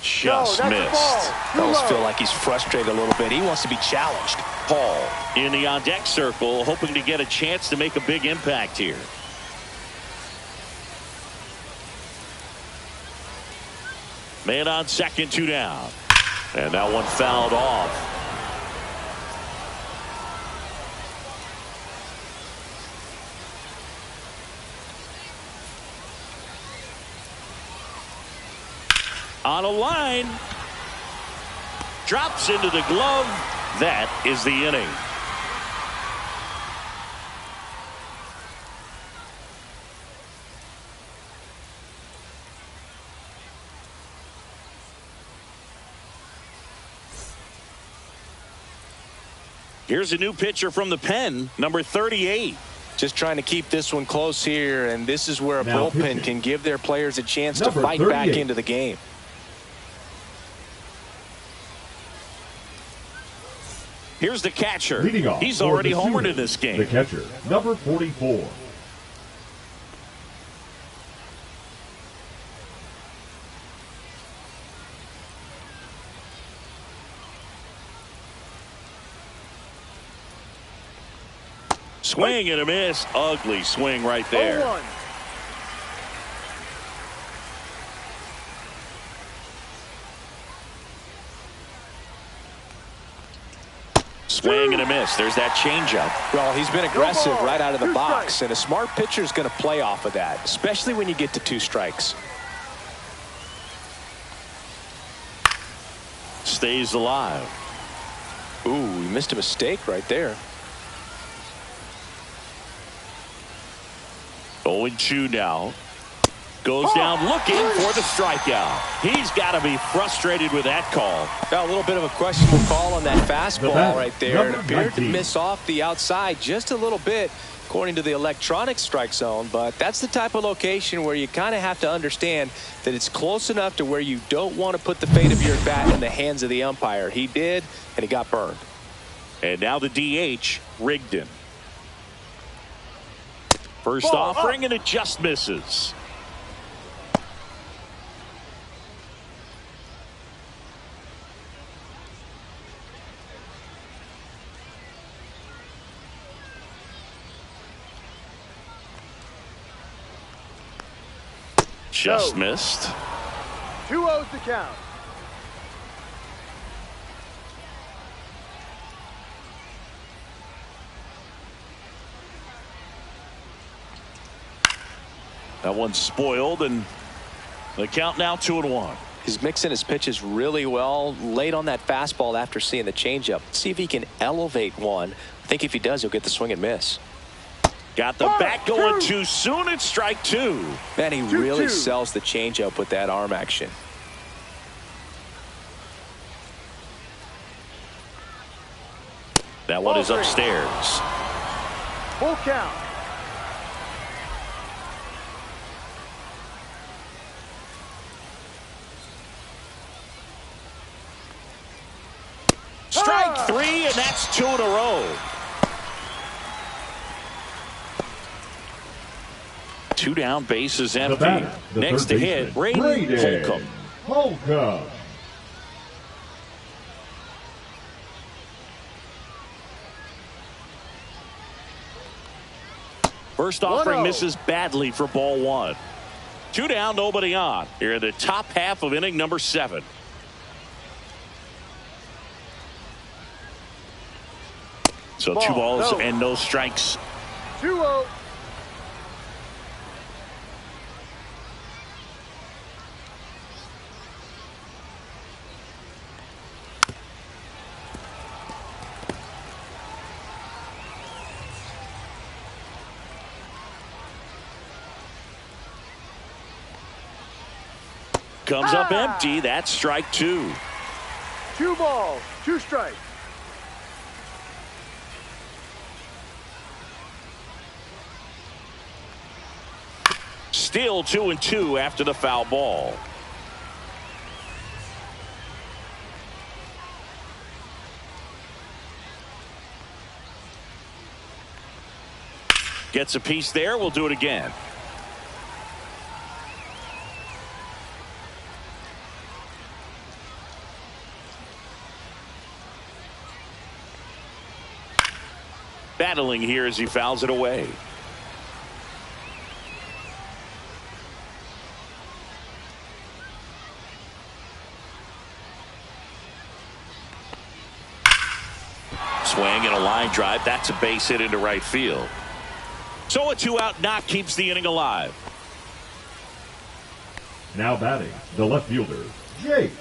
Just missed. Those feel like he's frustrated a little bit. He wants to be challenged. Paul in the on-deck circle, hoping to get a chance to make a big impact here. Man on second, 2 down. And that one fouled off. On a line. Drops into the glove. That is the inning. Here's a new pitcher from the pen, number 38. Just trying to keep this one close here, and this is where a bullpen can give their players a chance to fight back into the game. Here's the catcher. Leading off He's for already the homered Sooners, in this game. The catcher, number 44. Swing and a miss. Ugly swing right there. 0-1. Swing and a miss. There's that changeup. Well, he's been aggressive ball, right out of the 2 box, strikes. and a smart pitcher is going to play off of that, especially when you get to 2 strikes. Stays alive. Ooh, he missed a mistake right there. 0-2 now. Goes down looking for the strikeout. He's got to be frustrated with that call. Got a little bit of a questionable call on that fastball right there. It number appeared to 19. miss off the outside just a little bit, according to the electronic strike zone. But that's the type of location where you kind of have to understand that it's close enough to where you don't want to put the fate of your bat in the hands of the umpire. He did, and he got burned. And now the DH, Rigdon. First Ball offering, and it just misses. Just missed. 2-0's the count. That one's spoiled, and the count now 2-1. He's mixing his pitches really well, late on that fastball after seeing the changeup. See if he can elevate one. I think if he does, he'll get the swing and miss. Got the bat going too soon. It's strike 2. Man, he 2-2. really sells the changeup with that arm action. That one is upstairs. Full count. Strike 3, and that's 2 in a row. 2 down, bases The empty. batter, the Next to third hit, baseman, Braden Holcomb. Holcomb. First offering 1-0. misses badly for ball 1. 2 down, nobody on. Here in the top half of inning number 7. So 2 balls no. and no strikes. 2-0. Comes up empty. That's strike 2. 2 balls, 2 strikes. Still 2-2 after the foul ball. Gets a piece there. We'll do it again. Battling here as he fouls it away. Swing and a line drive. That's a base hit into right field. So a 2-out knock keeps the inning alive. Now batting, the left fielder, Jake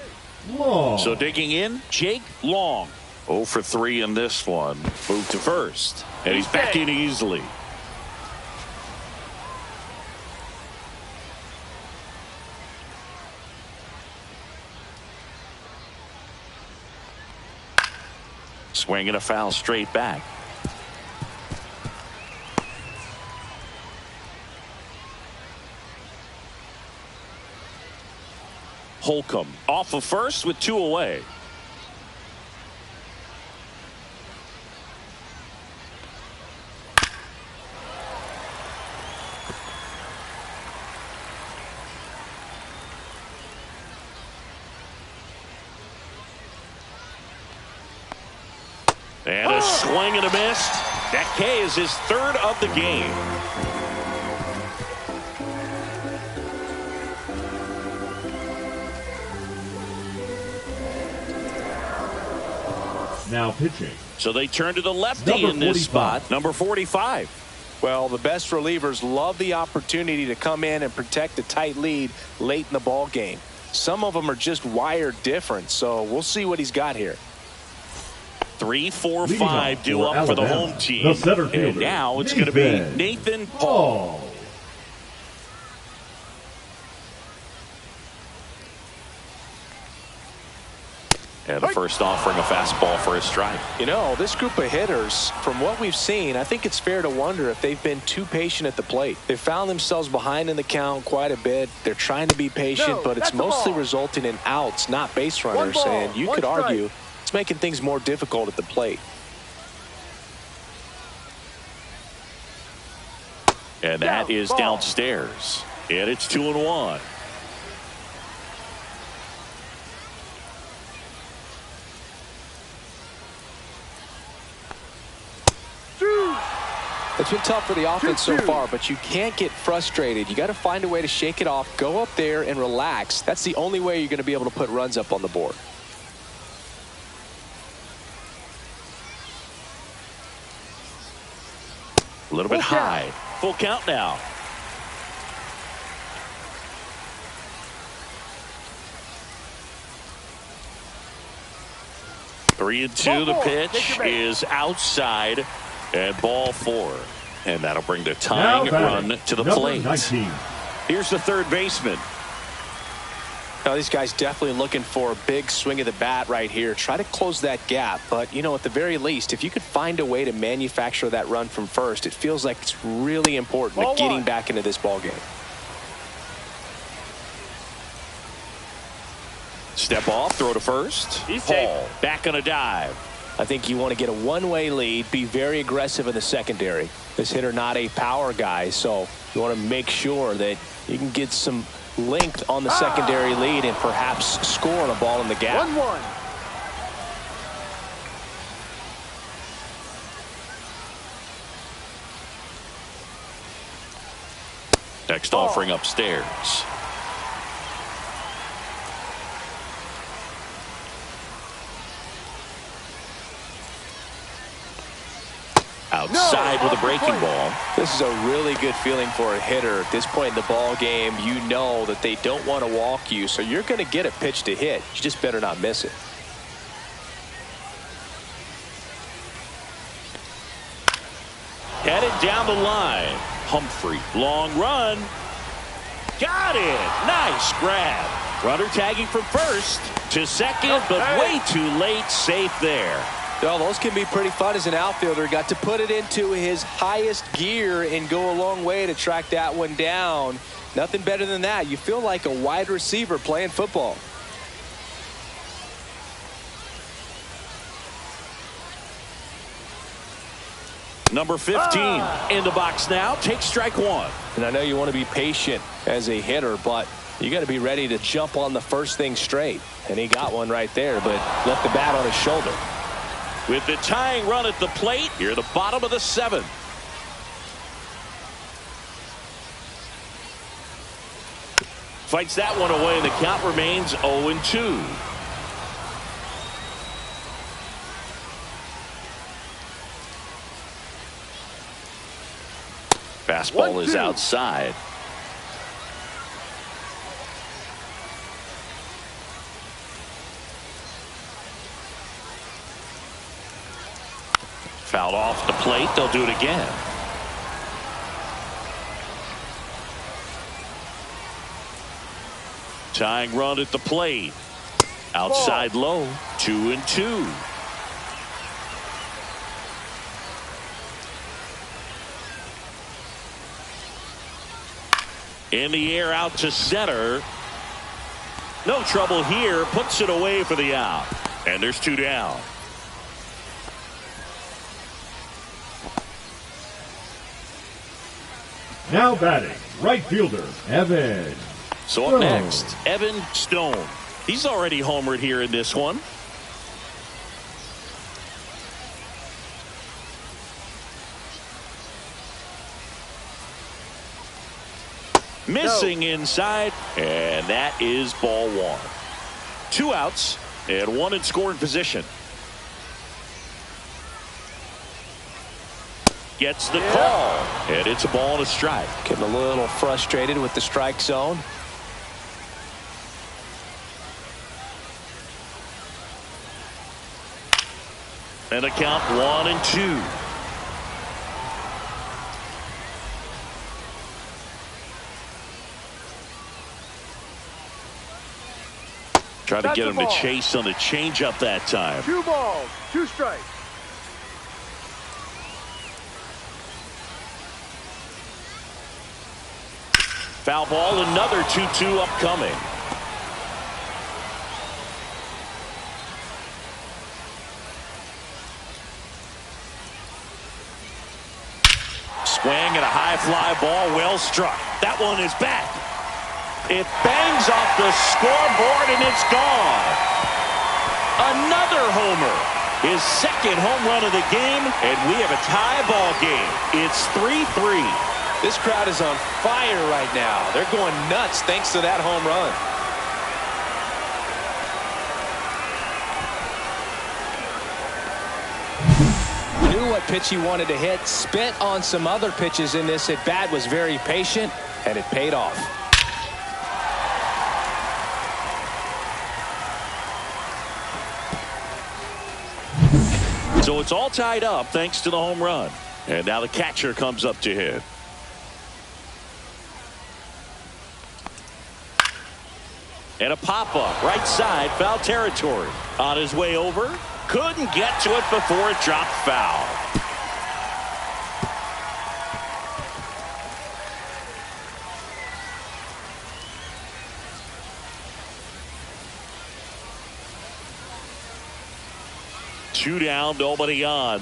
Long. So digging in, Jake Long. 0 for 3 in this one. Moved to first. And he's back in easily. Swing and a foul straight back. Holcomb off of first with 2 away. And a swing and a miss. That K is his third of the game. Now pitching. So they turn to the lefty in this spot, number 45. Well, the best relievers love the opportunity to come in and protect a tight lead late in the ball game. Some of them are just wired different, so we'll see what he's got here. 3, 4, 5 due up for the home team. The center fielder, and now it's going to be Nathan Paul. And the first offering a fastball for a strike. You know, this group of hitters, from what we've seen, I think it's fair to wonder if they've been too patient at the plate. They've found themselves behind in the count quite a bit. They're trying to be patient, but it's mostly resulting in outs, not base runners. And you could argue it's making things more difficult at the plate. And that is downstairs. And it's 2-1. It's been tough for the offense so far, but you can't get frustrated. You got to find a way to shake it off, go up there and relax. That's the only way you're going to be able to put runs up on the board. A little bit high. Full count now. Three and two. The pitch is outside. And ball 4. And that'll bring the tying run to the plate. 19. Here's the third baseman. Now, these guys definitely looking for a big swing of the bat right here. Try to close that gap. But, you know, at the very least, if you could find a way to manufacture that run from first, it feels like it's really important to getting back into this ball game. Step off, throw to first. Paul back on a dive. I think you want to get a one-way lead, be very aggressive in the secondary. This hitter not a power guy, so you want to make sure that you can get some length on the secondary lead and perhaps score on a ball in the gap. 1-1. Next offering upstairs. Outside with a breaking ball. This is a really good feeling for a hitter at this point in the ball game. You know that they don't want to walk you, so you're going to get a pitch to hit. You just better not miss it. Headed down the line. Humphrey, long run. Got it. Nice grab. Runner tagging from first to second, but way too late. Safe there. Well, those can be pretty fun as an outfielder. Got to put it into his highest gear and go a long way to track that one down. Nothing better than that. You feel like a wide receiver playing football. Number 15 in the box now. Take strike 1. And I know you want to be patient as a hitter, but you got to be ready to jump on the first thing straight. And he got one right there, but left the bat on his shoulder. With the tying run at the plate, here the bottom of the 7th. Fights that one away, and the count remains 0-2. Fastball is outside. Fouled off the plate. They'll do it again. Tying run at the plate. Outside low. 2-2. In the air out to center. No trouble here. Puts it away for the out. And there's 2 down. Now batting, right fielder, Evan. So up next, Evan Stone. He's already homered here in this one. Missing inside, and that is ball one. 2 outs and 1 in scoring position. Gets the call, and it's a ball and a strike. Getting a little frustrated with the strike zone. And a count 1-2. Try to get him to chase on the changeup that time. 2 balls, 2 strikes. Foul ball, another 2-2 upcoming. Swing and a high fly ball, well struck. That one is back. It bangs off the scoreboard and it's gone. Another homer. His second home run of the game, and we have a tie ball game. It's 3-3. This crowd is on fire right now. They're going nuts thanks to that home run. Knew what pitch he wanted to hit. Spent on some other pitches in this at bat. Was very patient, and it paid off. So it's all tied up thanks to the home run. And now the catcher comes up to hit. And a pop-up, right side, foul territory. On his way over, couldn't get to it before it dropped foul. Two down, nobody on.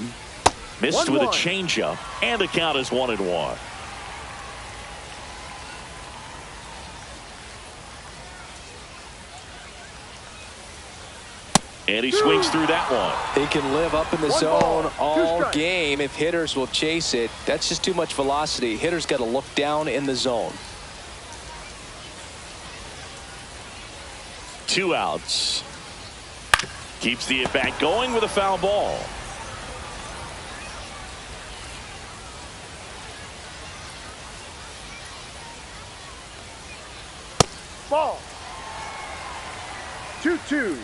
Missed with a changeup, and the count is 1-1. And he swings through that one. He can live up in the zone all game if hitters will chase it. That's just too much velocity. Hitters got to look down in the zone. 2 outs. Keeps the at-bat going with a foul ball. Ball. 2-2.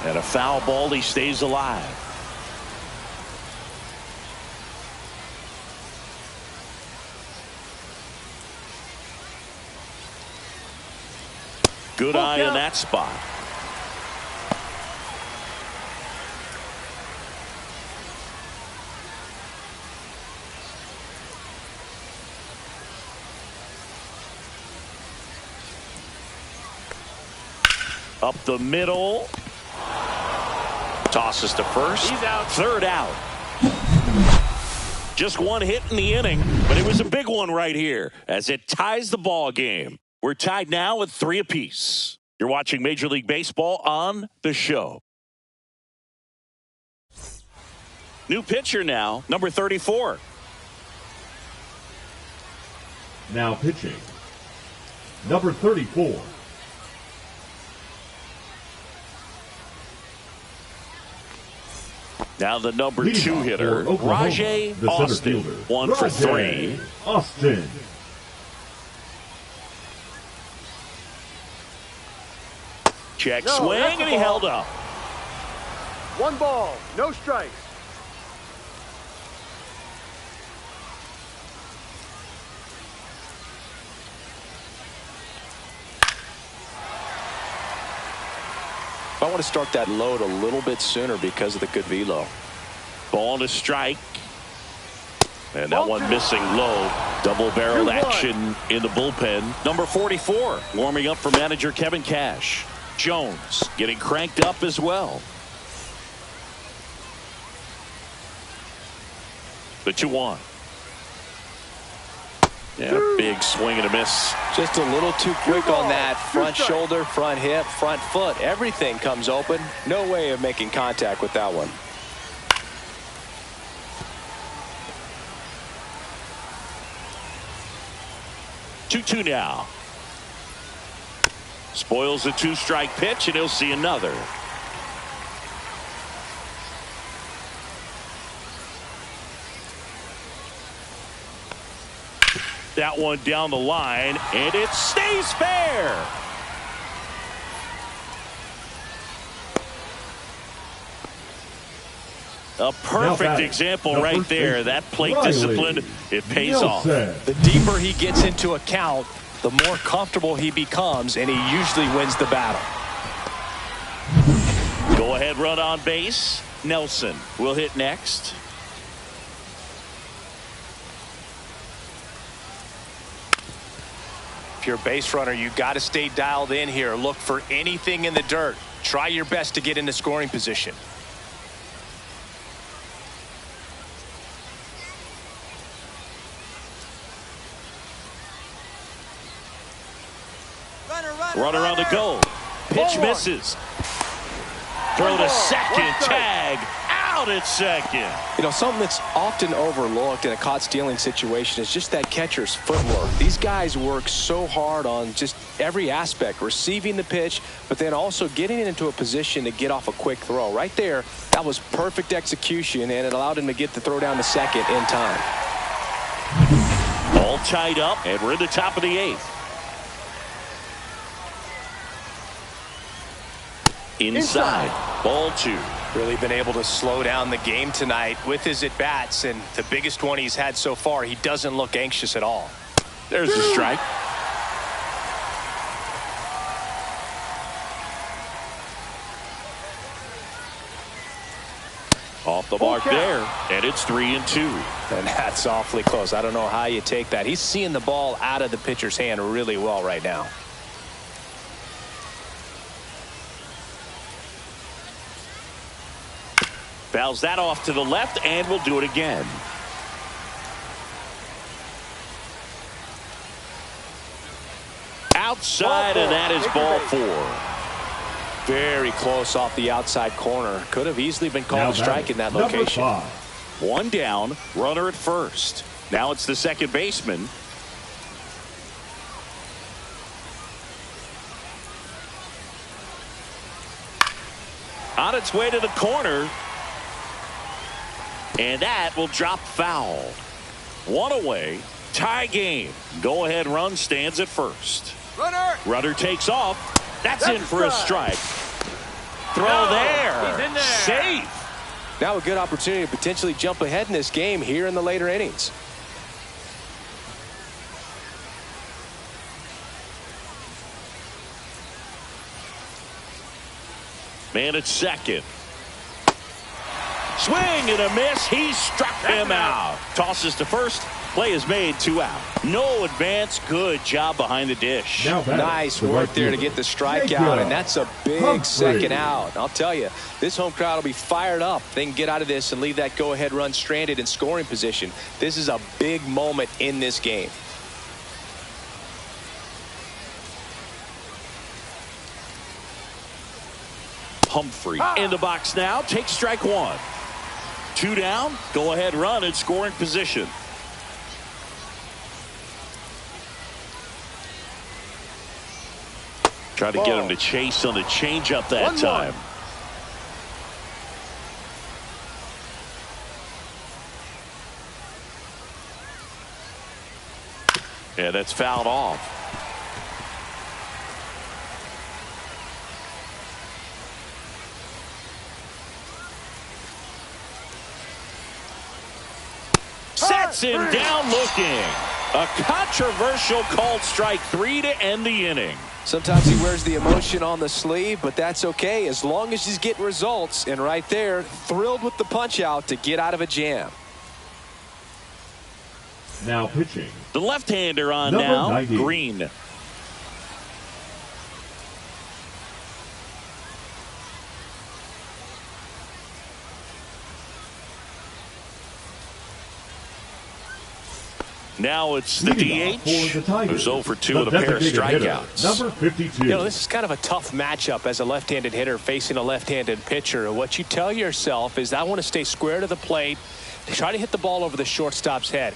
And a foul ball, he stays alive. Good eye in that spot. Up the middle. Tosses to first. He's out. 3rd out. Just 1 hit in the inning, but it was a big one right here as it ties the ball game. We're tied now at 3 apiece. You're watching Major League Baseball on The Show. New pitcher now, number 34. Now pitching, number 34. Now the number Leading 2 off hitter, for Oklahoma, Rajay the center Austin, fielder, 1 for 3. Austin. Check No, swing, that's a and he ball. held up. 1 ball, no strikes. I want to start that load a little bit sooner because of the good velo. Ball to strike. And that one missing low. Double-barreled action in the bullpen. Number 44 warming up for manager Kevin Cash. Jones getting cranked up as well. The 2-1. Yeah, big swing and a miss. Just a little too quick on that front shoulder, front hip, front foot. Everything comes open. No way of making contact with that one. 2-2 now. Spoils the 2-strike pitch, and he'll see another. That one down the line, and it stays fair. A perfect example right there. That plate discipline, it pays off. The deeper he gets into a count, the more comfortable he becomes, and he usually wins the battle. Go ahead run on base. Nelson will hit next. If you're a base runner, you got to stay dialed in here. Look for anything in the dirt. Try your best to get into scoring position. Runner on the goal. Pitch misses. Throw to second. Tag out at second. You know, something that's often overlooked in a caught stealing situation is just that catcher's footwork. These guys work so hard on just every aspect, receiving the pitch, but then also getting into a position to get off a quick throw. Right there, that was perfect execution, and it allowed him to get the throw down to second in time. All tied up, and we're in the top of the 8th. Inside. Ball 2. Really been able to slow down the game tonight with his at-bats, and the biggest one he's had so far, he doesn't look anxious at all. There's the strike. Off the mark there, and it's 3-2. And that's awfully close. I don't know how you take that. He's seeing the ball out of the pitcher's hand really well right now. Fouls that off to the left, and we'll do it again. Outside, and that is ball 4. Very close off the outside corner. Could have easily been called a strike in that location. 1 down, runner at first. Now it's the second baseman. On its way to the corner. And that will drop foul. 1 away. Tie game. Go ahead run stands at first. Runner takes off. That's in for a strike. Throw there. He's in there. Safe. Now a good opportunity to potentially jump ahead in this game here in the later innings. Man at second. Swing and a miss. He struck him out. Tosses to first. Play is made. 2 out. No advance. Good job behind the dish. Nice work there to get the strikeout, and that's a big second out. I'll tell you, this home crowd will be fired up. They can get out of this and leave that go-ahead run stranded in scoring position. This is a big moment in this game. Humphrey in the box now. Takes strike 1. 2 down. Go ahead run in scoring position. Trying to get him to chase on the changeup that time. Yeah, that's fouled off. Sets him down looking. A controversial called strike 3 to end the inning. Sometimes he wears the emotion on the sleeve, but that's okay as long as he's getting results. And right there, thrilled with the punch out to get out of a jam. Now pitching. The left-hander on Number now, 90. Green. Now it's the DH who's 0 for 2 with a pair of strikeouts. Number 52. You know, this is kind of a tough matchup as a left-handed hitter facing a left-handed pitcher. What you tell yourself is, I want to stay square to the plate, try to hit the ball over the shortstop's head.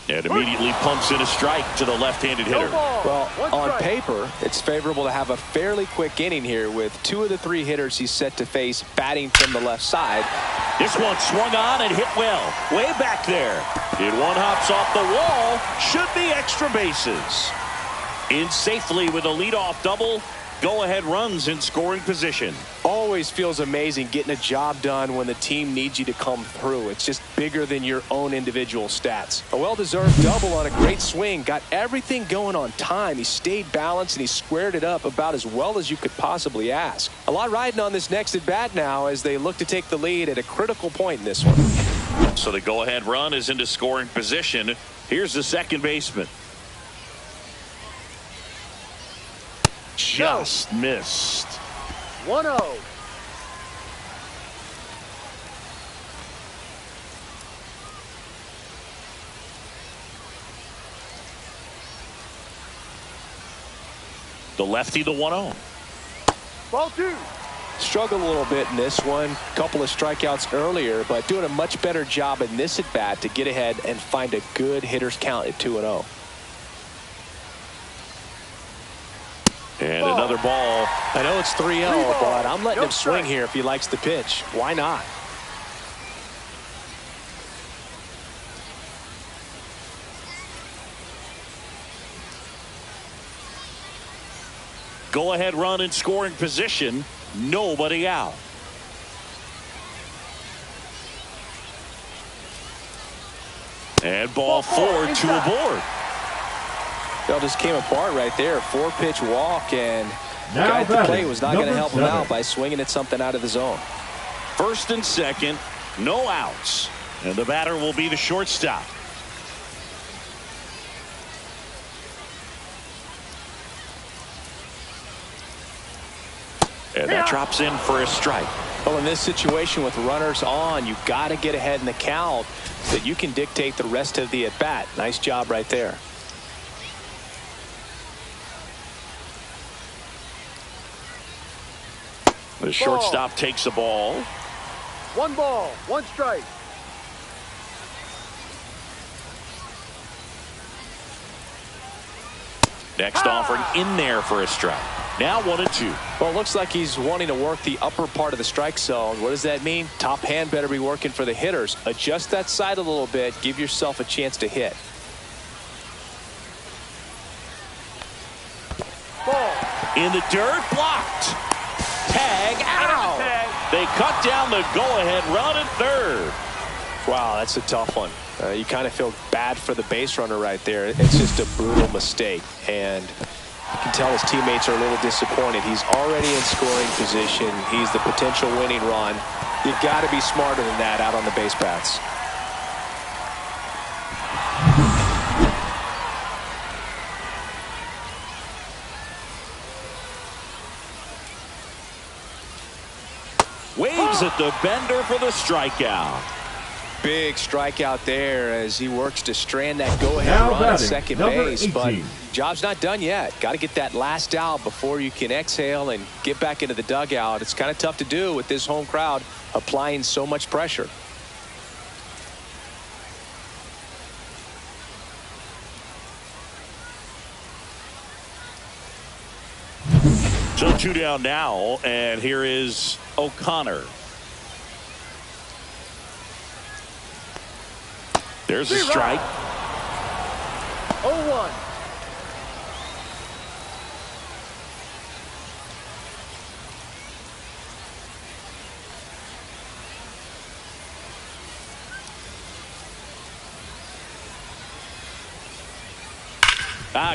And immediately pumps in a strike to the left-handed hitter. Well, on paper, it's favorable to have a fairly quick inning here with 2 of the 3 hitters he's set to face batting from the left side. This one swung on and hit well. Way back there. It one hops off the wall. Should be extra bases. In safely with a leadoff double. Go-ahead runs in scoring position. Always feels amazing getting a job done when the team needs you to come through. It's just bigger than your own individual stats. A well-deserved double on a great swing. Got everything going on time. He stayed balanced and he squared it up about as well as you could possibly ask. A lot riding on this next at-bat now as they look to take the lead at a critical point in this one. So the go-ahead run is into scoring position. Here's the second baseman. Just missed. 1-0. The lefty, the 1-0. Ball 2. Struggled a little bit in this one. Couple of strikeouts earlier, but doing a much better job in this at bat to get ahead and find a good hitter's count at 2-0. And another ball. I know it's 3-0, but I'm letting him swing here if he likes the pitch. Why not? Go-ahead run in scoring position. Nobody out. And ball 4, 2 aboard. It just came apart right there. 4-pitch walk, and the Now guy at the batting, plate was not going to help him number out 7. by swinging at something out of the zone. First and second, no outs. And the batter will be the shortstop. And that drops in for a strike. Well, in this situation with runners on, you've got to get ahead in the count so that you can dictate the rest of the at-bat. Nice job right there. The shortstop takes the ball. 1 ball, 1 strike. Next offering in there for a strike. Now 1-2. Well, it looks like he's wanting to work the upper part of the strike zone. What does that mean? Top hand better be working for the hitters. Adjust that side a little bit. Give yourself a chance to hit. Ball. In the dirt, blocked. Tag out. They cut down the go-ahead run at third. Wow, that's a tough one. You kind of feel bad for the base runner right there. It's just a brutal mistake, and you can tell his teammates are a little disappointed. He's already in scoring position. He's the potential winning run. You've got to be smarter than that out on the base paths. Waves at the bender for the strikeout. Big strikeout there as he works to strand that go-ahead Now run at batting, second number base. 18. But job's not done yet. Got to get that last out before you can exhale and get back into the dugout. It's kind of tough to do with this home crowd applying so much pressure. So 2 down now, and here is O'Connor. There's a strike. 0-1.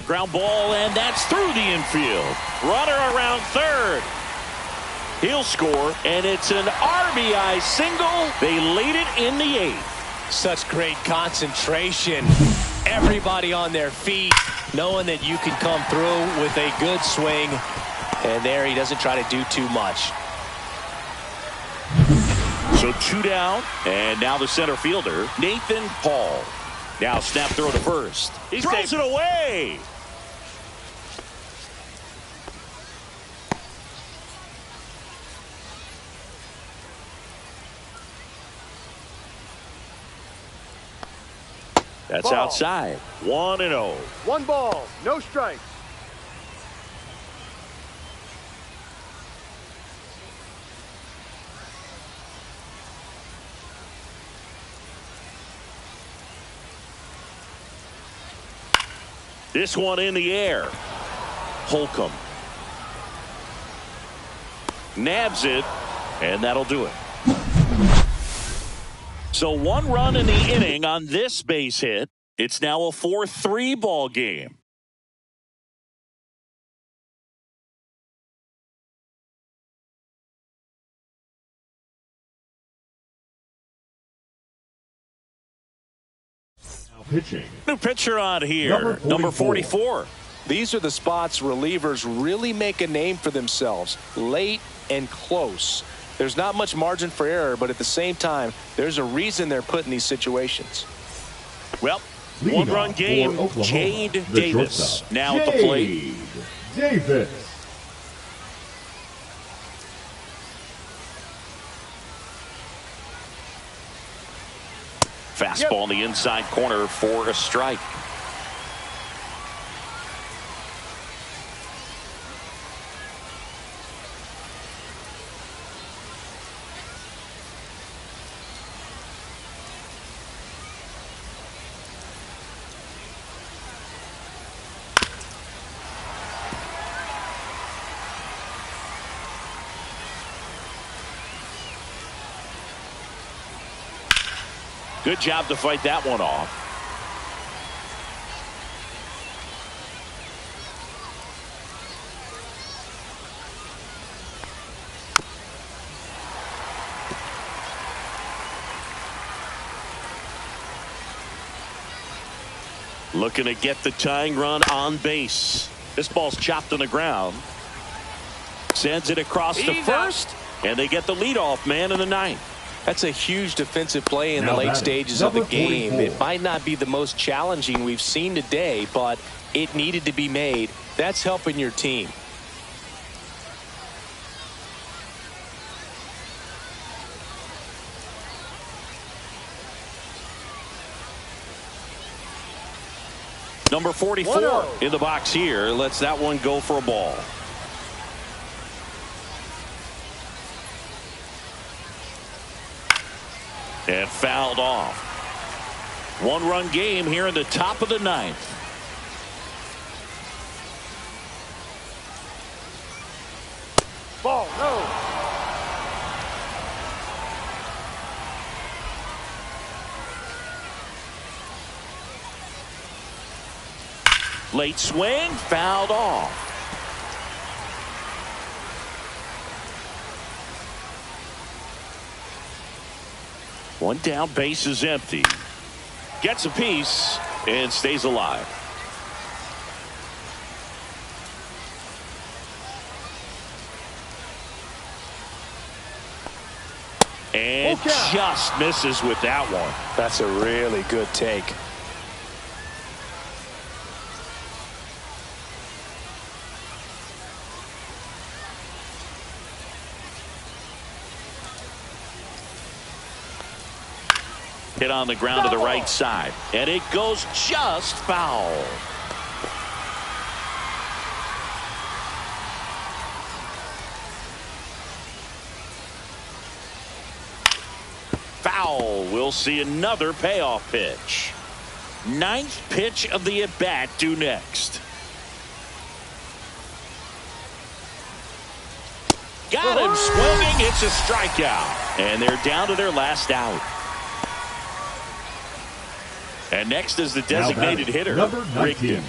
Ground ball, and that's through the infield. Runner around third. He'll score, and it's an RBI single. They lead it in the 8th. Such great concentration. Everybody on their feet, knowing that you can come through with a good swing. And there he doesn't try to do too much. So 2 down, and now the center fielder, Nathan Paul. Now snap throw to first. He throws it away. That's ball. outside. 1-0. 1 ball, no strikes. This one in the air. Holcomb nabs it, and that'll do it. So 1 run in the inning on this base hit. It's now a 4-3 ball game. Now pitching. New pitcher on here, number 44. These are the spots relievers really make a name for themselves, late and close. There's not much margin for error, but at the same time, there's a reason they're put in these situations. Well, Leading 1-run off game, for Oklahoma, Jade the Davis shortstop, now at the plate. Jade Davis. Fastball in the inside corner for a strike. Good job to fight that one off. Looking to get the tying run on base. This ball's chopped on the ground. Sends it across to first, and they get the leadoff man in the ninth. That's a huge defensive play in the Now late batting, stages of the number game. 44. It might not be the most challenging we've seen today, but it needed to be made. That's helping your team. Number 44 in the box here. Lets that one go for a ball. And fouled off. 1-run game here in the top of the ninth. Ball, no. Late swing, fouled off. One down, base is empty. Gets a piece and stays alive. And just misses with that one. That's a really good take. Hit on the ground to the right side, and it goes just foul. Foul. We'll see another payoff pitch. 9th pitch of the at-bat due next. Got him swinging. It's a strikeout, and they're down to their last out. And next is the designated hitter, number 19. Rigdon.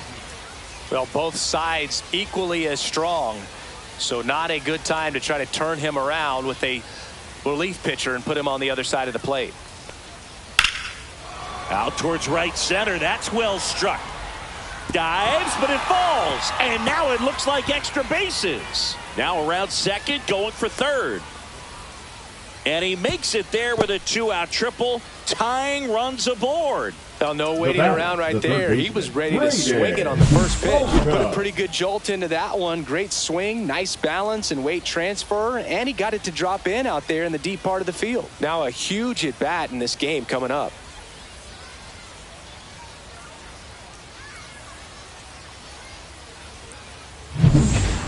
Well, both sides equally as strong, so not a good time to try to turn him around with a relief pitcher and put him on the other side of the plate. Out towards right center. That's well struck. Dives, but it falls. And now it looks like extra bases. Now around second, going for third. And he makes it there with a 2-out triple. Tying runs aboard. Oh, no waiting around right there. He was ready to swing it on the first pitch. Put a pretty good jolt into that one. Great swing, nice balance and weight transfer, and he got it to drop in out there in the deep part of the field. Now a huge at bat in this game coming up.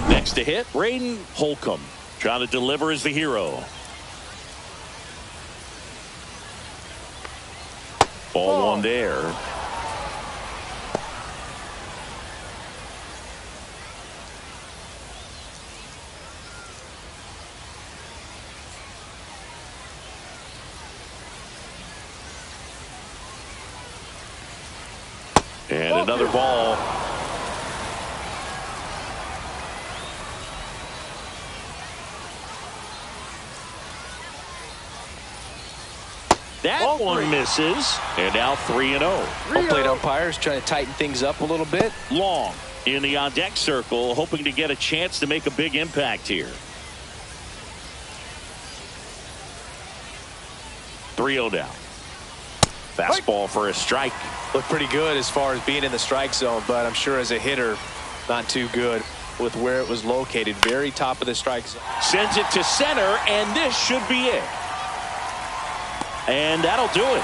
Next to hit, Braden Holcomb. Trying to deliver as the hero. Ball one there. And another ball. That one misses. And now 3-0. Home plate umpires trying to tighten things up a little bit. Long in the on-deck circle, hoping to get a chance to make a big impact here. 3-0 down. Fastball for a strike. Looked pretty good as far as being in the strike zone, but I'm sure as a hitter, not too good with where it was located. Very top of the strike zone. Sends it to center, and this should be it. And that'll do it.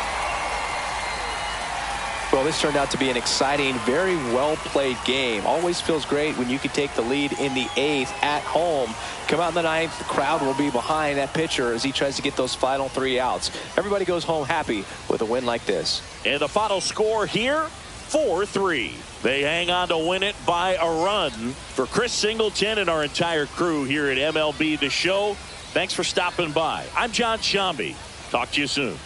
Well, this turned out to be an exciting, very well-played game. Always feels great when you can take the lead in the 8th at home. Come out in the 9th, the crowd will be behind that pitcher as he tries to get those final 3 outs. Everybody goes home happy with a win like this. And the final score here, 4-3. They hang on to win it by a run. For Chris Singleton and our entire crew here at MLB The Show, thanks for stopping by. I'm John Shambi. Talk to you soon.